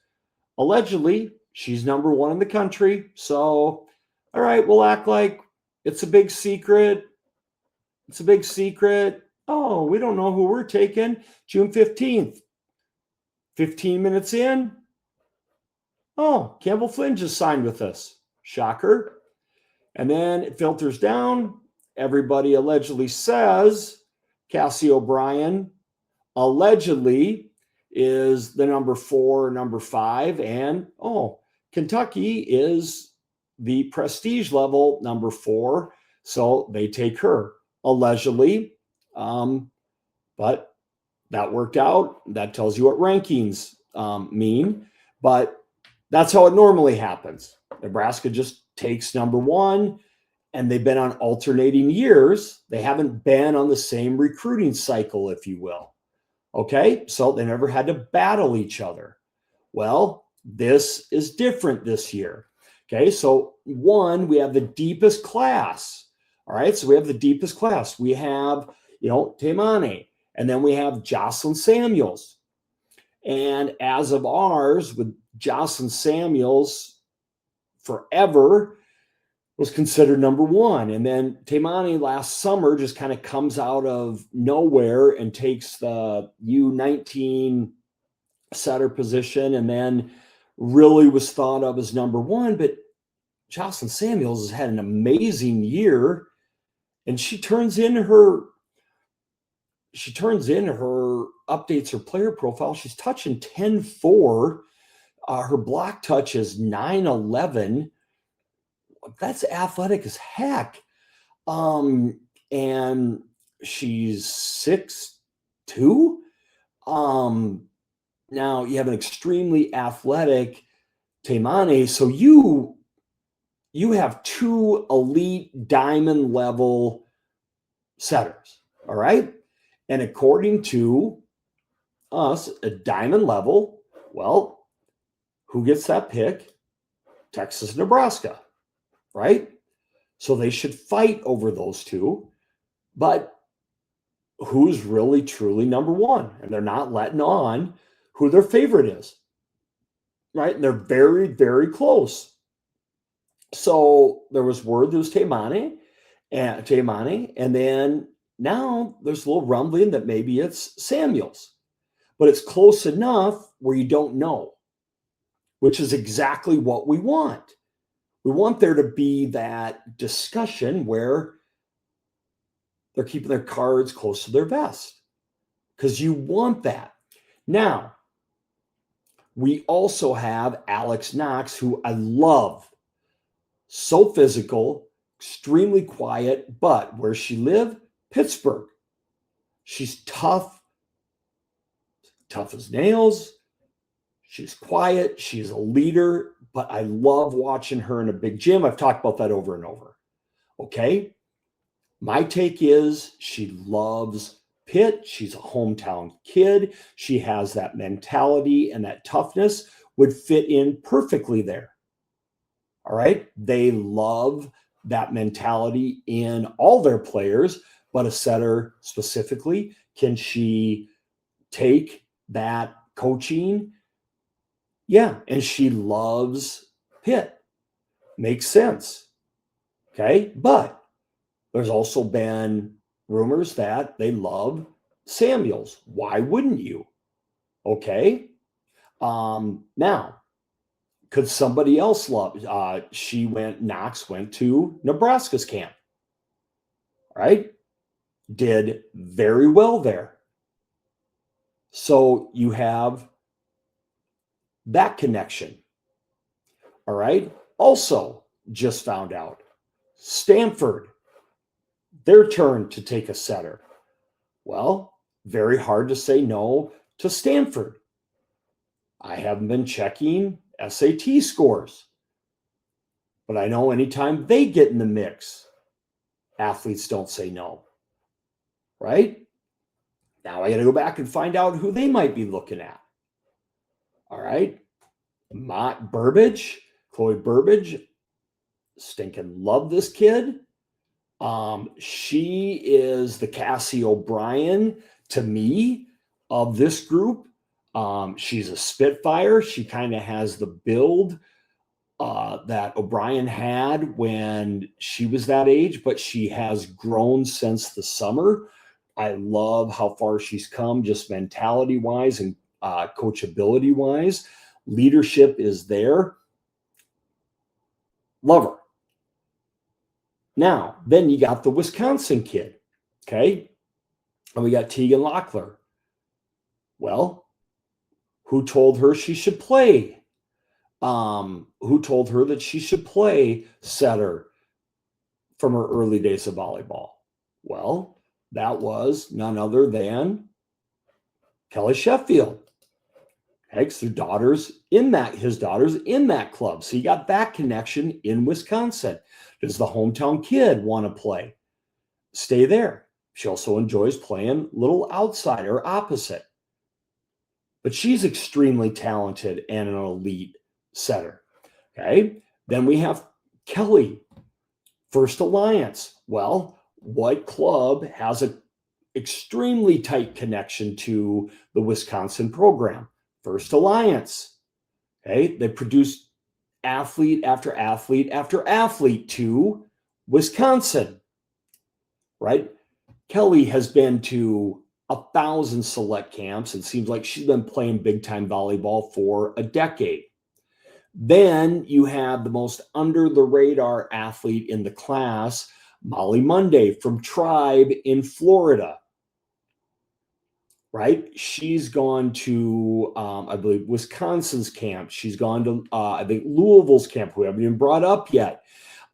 Speaker 1: allegedly she's number one in the country. So, all right, we'll act like it's a big secret. It's a big secret. Oh, we don't know who we're taking. June 15th. 15 minutes in. Oh, Campbell Flynn just signed with us. Shocker. And then it filters down. Everybody allegedly says Cassie O'Brien allegedly is the number 4, number 5. And, oh, Kentucky is the prestige level number 4. So they take her allegedly. But that worked out. That tells you what rankings mean. But that's how it normally happens. Nebraska just takes number 1. And they've been on alternating years. They haven't been on the same recruiting cycle, if you will. Okay, so they never had to battle each other. Well, this is different this year. Okay, so one, we have the deepest class. All right, so we have the deepest class. We have, Taimane, and then we have Jocelyn Samuels. And as of ours, with Jocelyn Samuels forever, was considered number 1. And then Taimane last summer just kind of comes out of nowhere and takes the U19 setter position and then really was thought of as number 1. But Jocelyn Samuels has had an amazing year, and she turns in her updates her player profile. She's touching 10-4. Her block touch is 9-11. That's athletic as heck. And she's 6'2". Now you have an extremely athletic Taimane. So you have 2 elite diamond level setters. All right. And according to us, a diamond level, well, who gets that pick? Texas and Nebraska. Right? So they should fight over those 2. But who's really truly number 1? And they're not letting on who their favorite is. Right? And they're very, very close. So there was word there was Taimane, and then now there's a little rumbling that maybe it's Samuels. But it's close enough where you don't know, which is exactly what we want. We want there to be that discussion where they're keeping their cards close to their vest because you want that. Now, we also have Alex Knox, who I love. So physical, extremely quiet, but where she lived, Pittsburgh. She's tough as nails. She's quiet. She's a leader. But I love watching her in a big gym. I've talked about that over and over. Okay. My take is she loves Pitt. She's a hometown kid. She has that mentality and that toughness would fit in perfectly there. All right. They love that mentality in all their players, but a setter specifically, can she take that coaching? Yeah, and she loves Pitt. Makes sense. Okay, but there's also been rumors that they love Samuels. Why wouldn't you? Okay. Now, could somebody else love? Knox went to Nebraska's camp, right? Did very well there. So you have that connection. All right. Also, just found out Stanford, their turn to take a setter. Well, very hard to say no to Stanford. I haven't been checking SAT scores. But I know anytime they get in the mix, athletes don't say no, right? Now I got to go back and find out who they might be looking at. All right. Chloe Burbage, stinking love this kid. She is the Cassie O'Brien to me of this group. She's a Spitfire. She kind of has the build that O'Brien had when she was that age, but she has grown since the summer. I love how far she's come, just mentality wise and coachability wise. Leadership is there. Love her. Now, then you got the Wisconsin kid, okay? And we got Tegan Locklear. Well, who told her she should play? Who told her that she should play setter from her early days of volleyball? Well, that was none other than Kelly Sheffield. Okay, his daughter's in that club. So you got that connection in Wisconsin. Does the hometown kid want to play? Stay there. She also enjoys playing little outside or opposite. But she's extremely talented and an elite setter. Okay. Then we have Kelly, First Alliance. Well, what club has an extremely tight connection to the Wisconsin program? First Alliance. Okay. They produce athlete after athlete after athlete to Wisconsin, right? Kelly has been to 1,000 select camps. It seems like she's been playing big time volleyball for a decade. Then you have the most under the radar athlete in the class, Molly Monday from Tribe in Florida, right? She's gone to, I believe, Wisconsin's camp. She's gone to, I think, Louisville's camp, who haven't even brought up yet.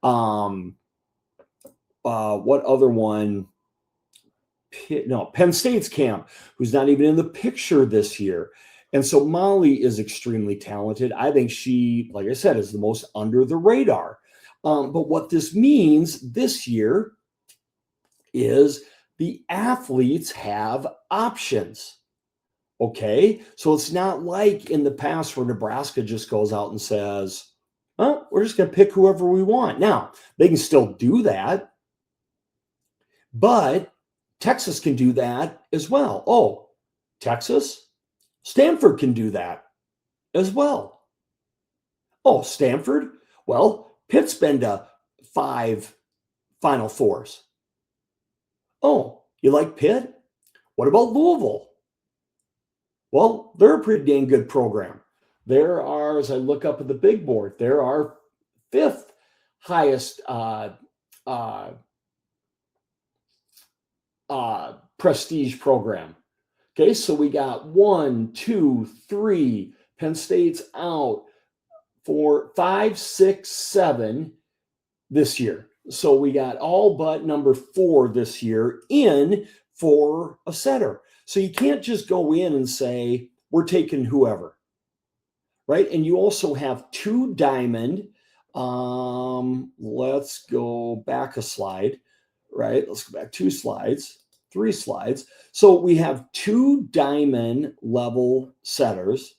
Speaker 1: What other one? Penn State's camp, who's not even in the picture this year. And so Molly is extremely talented. I think she, like I said, is the most under the radar. But what this means this year is the athletes have options. Okay. So it's not like in the past where Nebraska just goes out and says, oh, we're just going to pick whoever we want. Now, they can still do that, but Texas can do that as well. Oh, Texas? Stanford can do that as well. Oh, Stanford? Well, Pitt's been to 5 Final Fours. Oh, you like Pitt? What about Louisville? Well, they're a pretty dang good program. There are, as I look up at the big board, there are 5th highest prestige program. Okay, so we got 1, 2, 3. Penn State's out for 5, 6, 7 this year. So we got all but number 4 this year in for a setter. So you can't just go in and say, we're taking whoever, right? And you also have 2 diamond. Let's go back a slide, right? Let's go back 2 slides. 3 slides. So we have 2 diamond level setters,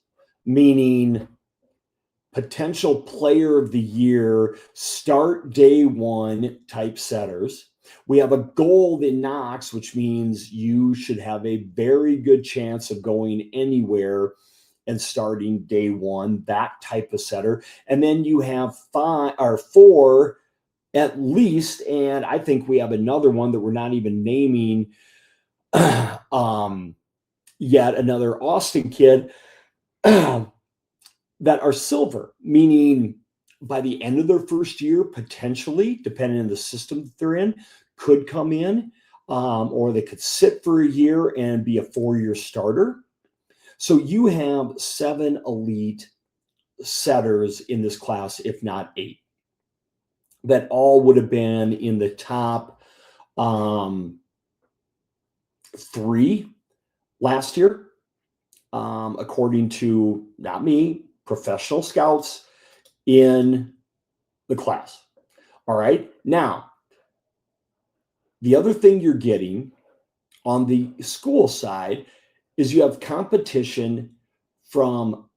Speaker 1: meaning potential player of the year, start day 1 type setters. We have a gold in Knox, which means you should have a very good chance of going anywhere and starting day 1, that type of setter. And then you have 5 or 4 at least, and I think we have another one that we're not even naming yet, another Austin kid that are silver, meaning by the end of their first year, potentially, depending on the system that they're in, could come in, or they could sit for a year and be a 4-year starter. So you have 7 elite setters in this class, if not 8. That all would have been in the top 3 last year. according to, not me, professional scouts in the class. All right. Now, the other thing you're getting on the school side is you have competition from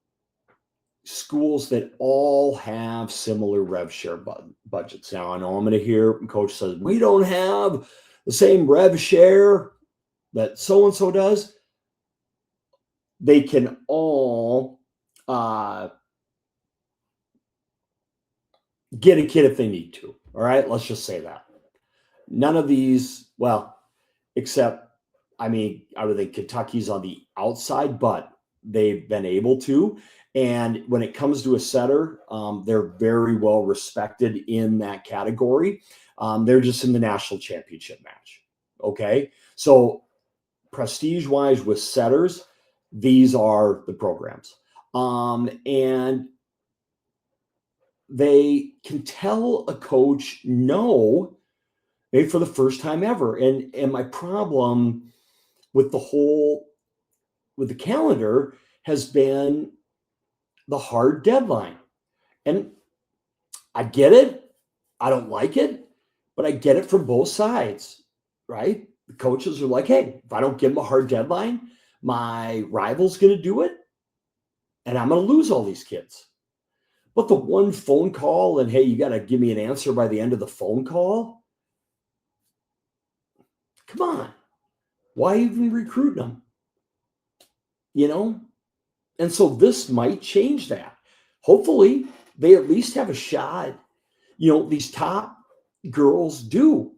Speaker 1: schools that all have similar rev share budgets. Now, I know I'm going to hear coach says, we don't have the same rev share that so-and-so does. They can all get a kid if they need to. All right. Let's just say that. None of these, well, except, I mean, I would think Kentucky's on the outside, but they've been able to. And when it comes to a setter, they're very well respected in that category. They're just in the national championship match. Okay. So prestige-wise with setters, these are the programs. And they can tell a coach no, maybe for the first time ever. And my problem with the calendar has been the hard deadline. And I get it. I don't like it, but I get it from both sides, right? The coaches are like, hey, if I don't give them a hard deadline, my rival's going to do it, and I'm going to lose all these kids. But the one phone call and, hey, you got to give me an answer by the end of the phone call. Come on. Why even recruit them? You know? And so this might change that. Hopefully, they at least have a shot. You know, these top girls do.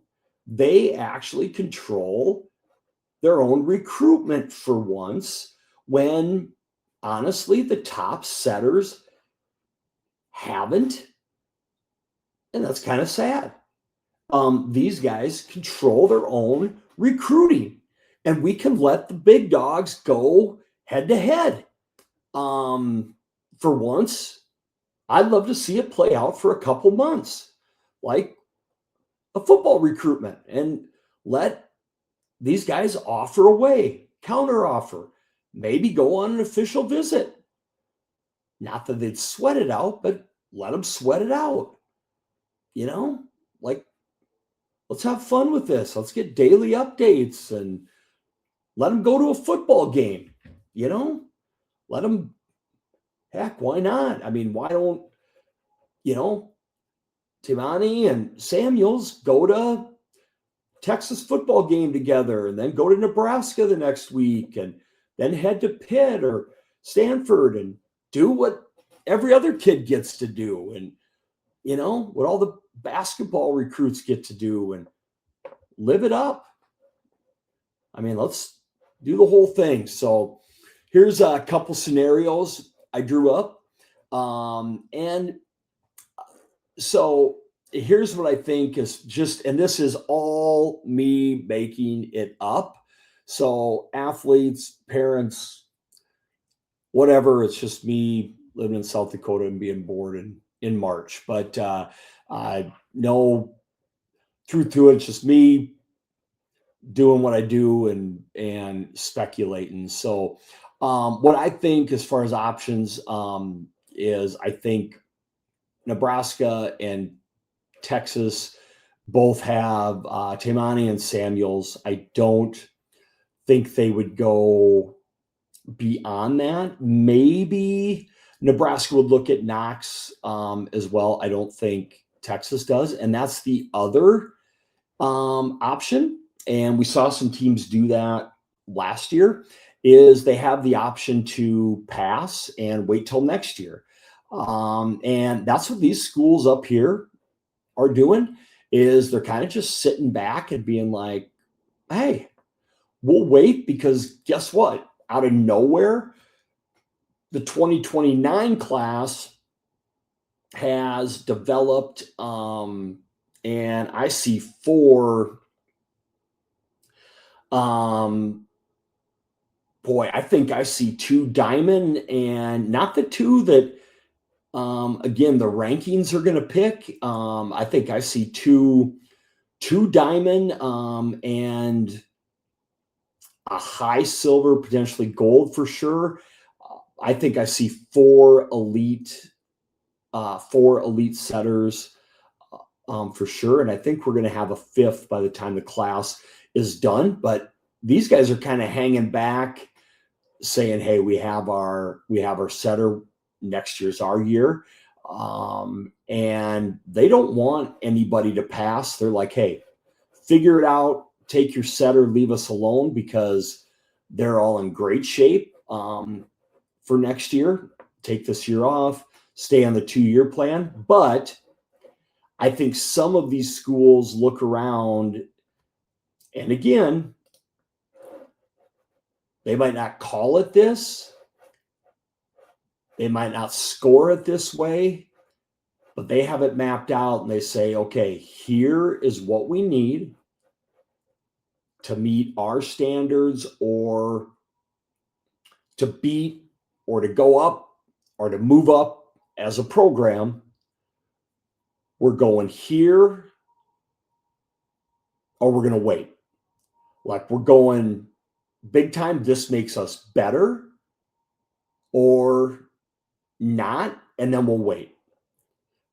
Speaker 1: They actually control their own recruitment for once when, honestly, the top setters haven't. And that's kind of sad. These guys control their own recruiting. And we can let the big dogs go head to head. For once, I'd love to see it play out for a couple months, like a football recruitment, and let these guys offer away, counter offer, maybe go on an official visit. Not that they'd sweat it out, but let them sweat it out. You know, like, let's have fun with this. Let's get daily updates and let them go to a football game, you know, let them, heck, why not? I mean, why don't, you know, Timani and Samuels go to Texas football game together and then go to Nebraska the next week and then head to Pitt or Stanford and do what every other kid gets to do and, you know, what all the basketball recruits get to do and live it up. I mean, let's do the whole thing. So here's a couple scenarios I drew up. And so here's what I think is just, and this is all me making it up. So athletes, parents, whatever, it's just me living in South Dakota and being bored in March. But no truth to it, it's just me doing what I do and speculating. So what I think as far as options is I think Nebraska and Texas both have Taimani and Samuels. I don't think they would go beyond that. Maybe Nebraska would look at Knox as well. I don't think Texas does. And that's the other option. And we saw some teams do that last year, is they have the option to pass and wait till next year. And that's what these schools up here are doing, is they're kind of just sitting back and being like, hey, we'll wait, because guess what? Out of nowhere, the 2029 class has developed, and I see 4. I think I see 2 diamond, and not the 2 that, again, the rankings are going to pick. I think I see two diamond, and a high silver, potentially gold for sure. I think I see four elite setters for sure. And I think we're going to have a fifth by the time the class is done. But these guys are kind of hanging back, saying, "Hey, we have our setter. Next year's our year," and they don't want anybody to pass. They're like, "Hey, figure it out. Take your setter. Leave us alone," because they're all in great shape for next year. Take this year off. Stay on the 2-year plan. But I think some of these schools look around, and again, they might not call it this. They might not score it this way, but they have it mapped out and they say, okay, here is what we need to meet our standards, or to beat, or to go up, or to move up as a program. We're going here, or we're going to wait. Like, we're going big time. This makes us better, or not, and then we'll wait.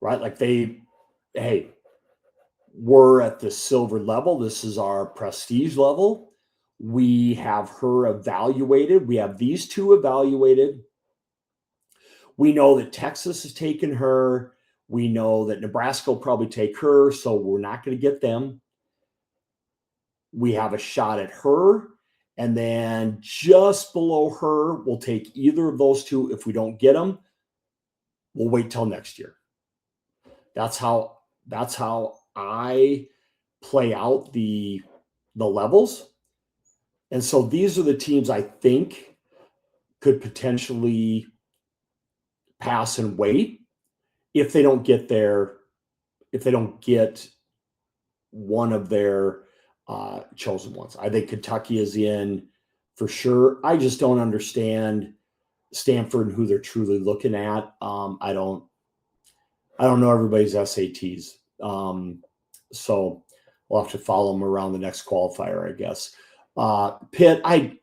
Speaker 1: Right? Like, hey, we're at the silver level. This is our prestige level. We have her evaluated. We have these two evaluated. We know that Texas has taken her. We know that Nebraska will probably take her, so we're not going to get them. We have a shot at her, and then just below her, we'll take either of those two. If we don't get them, we'll wait till next year. That's how I play out the levels. And so these are the teams I think could potentially pass and wait if they don't get one of their chosen ones. I think Kentucky is in for sure. I just don't understand Stanford and who they're truly looking at. I don't know everybody's SATs. So we'll have to follow them around the next qualifier, I guess. Pitt, I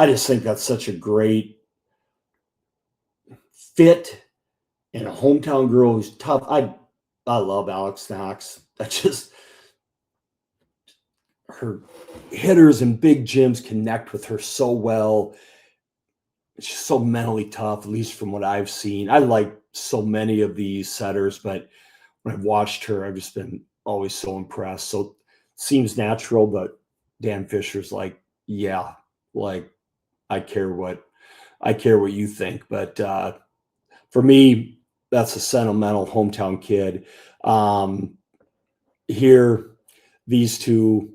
Speaker 1: just think that's such a great fit, and a hometown girl who's tough. I love Alex Knox. Her hitters and big gyms connect with her so well. She's so mentally tough, at least from what I've seen. I like so many of these setters, but when I've watched her, I've just been always so impressed. So it seems natural, but Dan Fisher's like, yeah, like I care what you think. But for me, that's a sentimental hometown kid. Here, these two,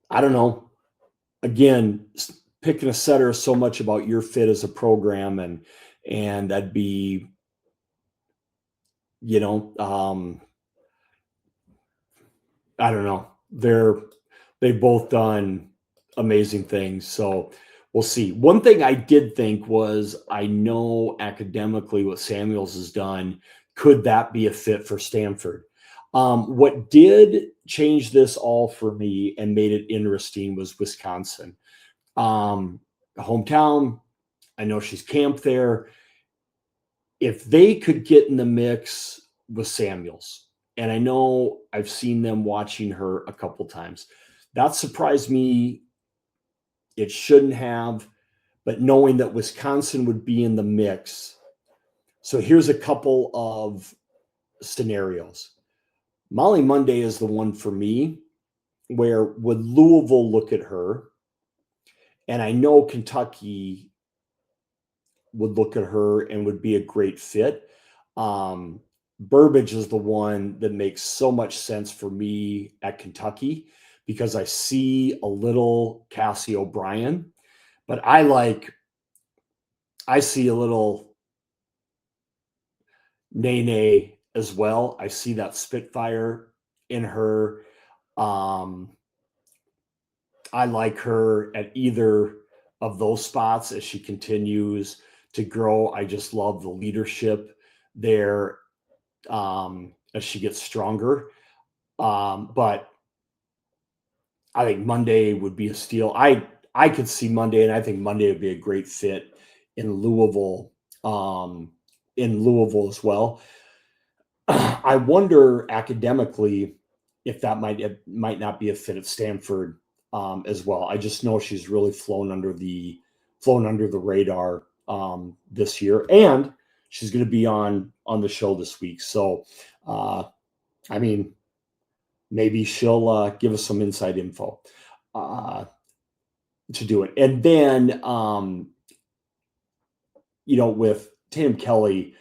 Speaker 1: I don't know. Again, picking a setter is so much about your fit as a program, and that'd be, I don't know. They've both done amazing things. So we'll see. One thing I did think was, I know academically what Samuels has done, could that be a fit for Stanford? What did change this all for me and made it interesting was Wisconsin. Hometown, I know she's camped there. If they could get in the mix with Samuels, and I know I've seen them watching her a couple times, that surprised me. It shouldn't have, but knowing that Wisconsin would be in the mix. So here's a couple of scenarios. Molly Monday is the one for me, where would Louisville look at her? And I know Kentucky would look at her and would be a great fit. Burbage is the one that makes so much sense for me at Kentucky, because I see a little Cassie O'Brien, but I see a little Nene as well. I see that Spitfire in her. I like her at either of those spots as she continues to grow. I just love the leadership there as she gets stronger. But I think Monday would be a steal. I could see Monday, and I think Monday would be a great fit in Louisville, as well. I wonder academically if that might not be a fit at Stanford as well. I just know she's really flown under the radar this year, and she's going to be on the show this week. So, I mean, maybe she'll give us some inside info to do it. And then, with Tatum Kelly,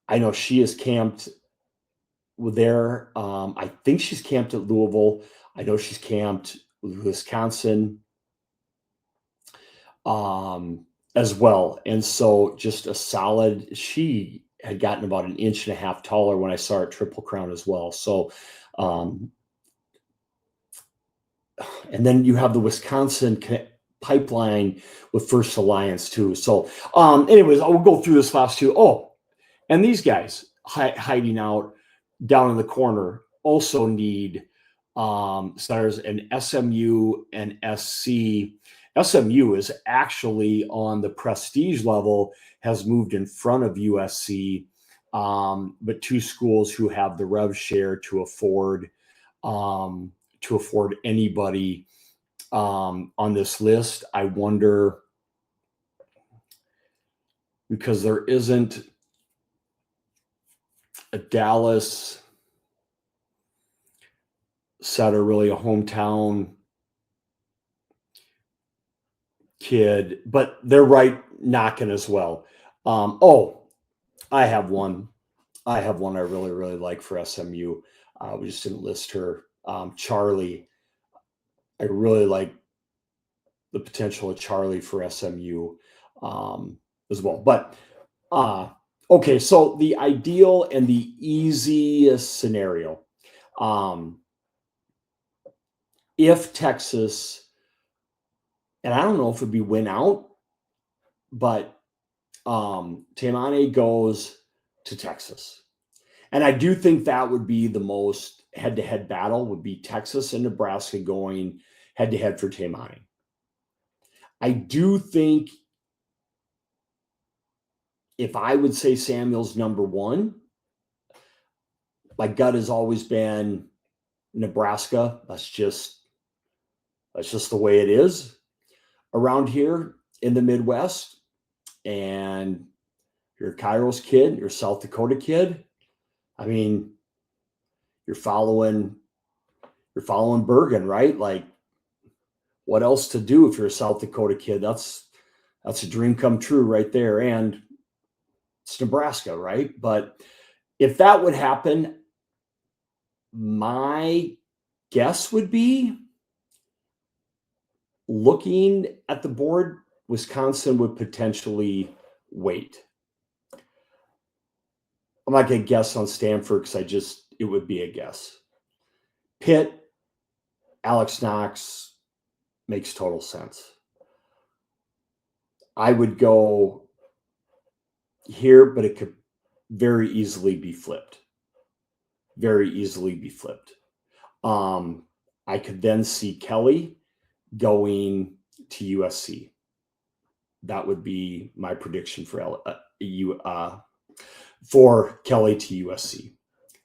Speaker 1: I know she is camped there. I think she's camped at Louisville. I know she's camped with Wisconsin as well. And so just a solid, she had gotten about 1.5 inches taller when I saw her at Triple Crown as well. So, and then you have the Wisconsin pipeline with First Alliance too. So, anyways, I will go through this fast too. Oh, and these guys hiding out down in the corner also need stars, and SMU and SC. SMU is actually on the prestige level, has moved in front of USC, but two schools who have the rev share to afford anybody on this list. I wonder, because there isn't a Dallas setter, really a hometown kid, but they're right knocking as well. I have one I really, really like for SMU. We just didn't list her. Charlie, I really like the potential of Charlie for SMU as well. But okay, so the ideal and the easiest scenario. If Texas, and I don't know if it'd be win out, but Taimane goes to Texas. And I do think that would be the most head-to-head battle, would be Texas and Nebraska going head-to-head for Taimane. I do think, if I would say Samuel's number one, my gut has always been Nebraska. That's just the way it is around here in the Midwest. And you're a Kairos kid, you're a South Dakota kid. I mean, you're following Bergen, right? Like, what else to do if you're a South Dakota kid? That's a dream come true right there. And it's Nebraska, right? But if that would happen, my guess would be, looking at the board, Wisconsin would potentially wait. I'm not going to guess on Stanford because it would be a guess. Pitt, Alex Knox makes total sense. I would go here, but it could very easily be flipped. Very easily be flipped. I could then see Kelly going to USC. That would be my prediction for Kelly to USC.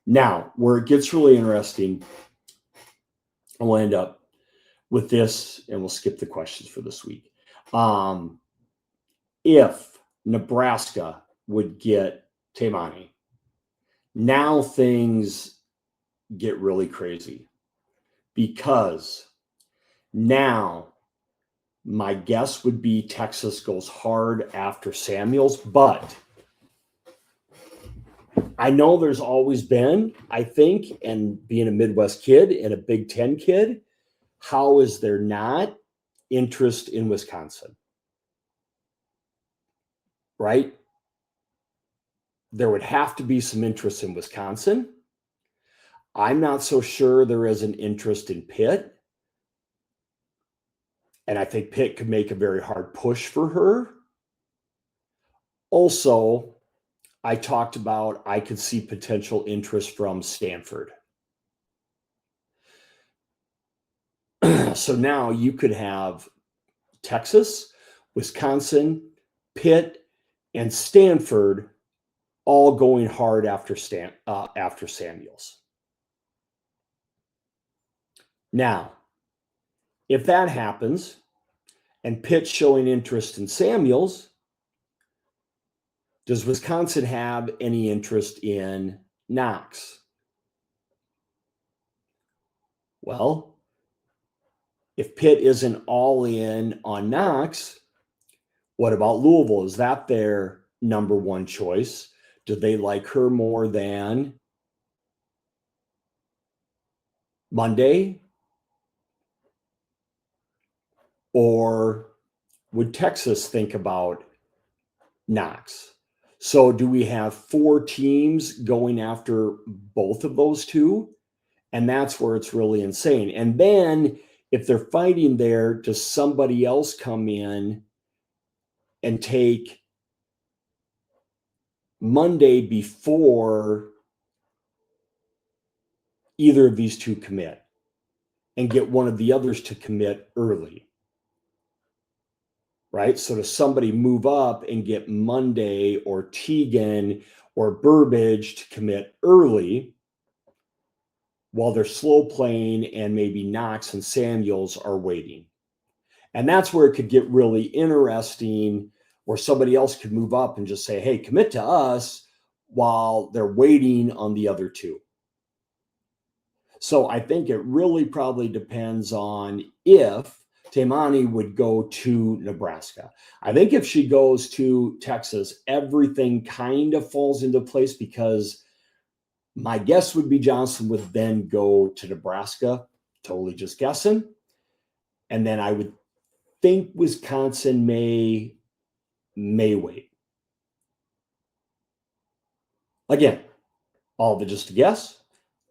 Speaker 1: Now, where it gets really interesting, I'll end up with this, and we'll skip the questions for this week. If Nebraska would get Taimane, now things get really crazy, because now my guess would be Texas goes hard after Samuels, but I know there's always been, I think, and being a Midwest kid and a Big Ten kid, how is there not interest in Wisconsin? Right? There would have to be some interest in Wisconsin. I'm not so sure there is an interest in Pitt. And I think Pitt could make a very hard push for her. Also, I talked about, I could see potential interest from Stanford. So now you could have Texas, Wisconsin, Pitt, and Stanford all going hard after Samuels. Now, if that happens and Pitt's showing interest in Samuels, does Wisconsin have any interest in Knox? Well, if Pitt isn't all in on Knox, what about Louisville? Is that their number one choice? Do they like her more than Monday? Or would Texas think about Knox? So do we have 4 teams going after both of those two? And that's where it's really insane. And then if they're fighting there, does somebody else come in and take Monday before either of these two commit and get one of the others to commit early? Right? So does somebody move up and get Monday or Teagan or Burbage to commit early while they're slow playing and maybe Knox and Samuels are waiting? And that's where it could get really interesting, where somebody else could move up and just say, hey, commit to us while they're waiting on the other two. So I think it really probably depends on if Taimani would go to Nebraska. I think if she goes to Texas, everything kind of falls into place, because my guess would be Johnson would then go to Nebraska, totally just guessing. And then I would think Wisconsin may wait. Again, all of it just a guess,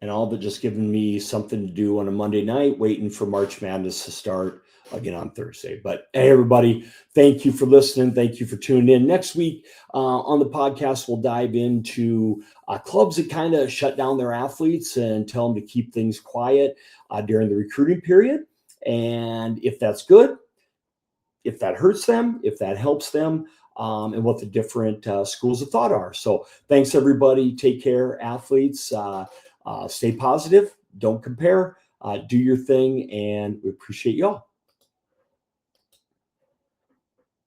Speaker 1: and all of it just giving me something to do on a Monday night, waiting for March Madness to start again on Thursday. But hey, everybody, thank you for listening. Thank you for tuning in. Next week on the podcast, we'll dive into clubs that kind of shut down their athletes and tell them to keep things quiet during the recruiting period. And if that's good, if that hurts them, if that helps them, and what the different schools of thought are. So thanks, everybody. Take care, athletes. Stay positive. Don't compare. Do your thing. And we appreciate y'all.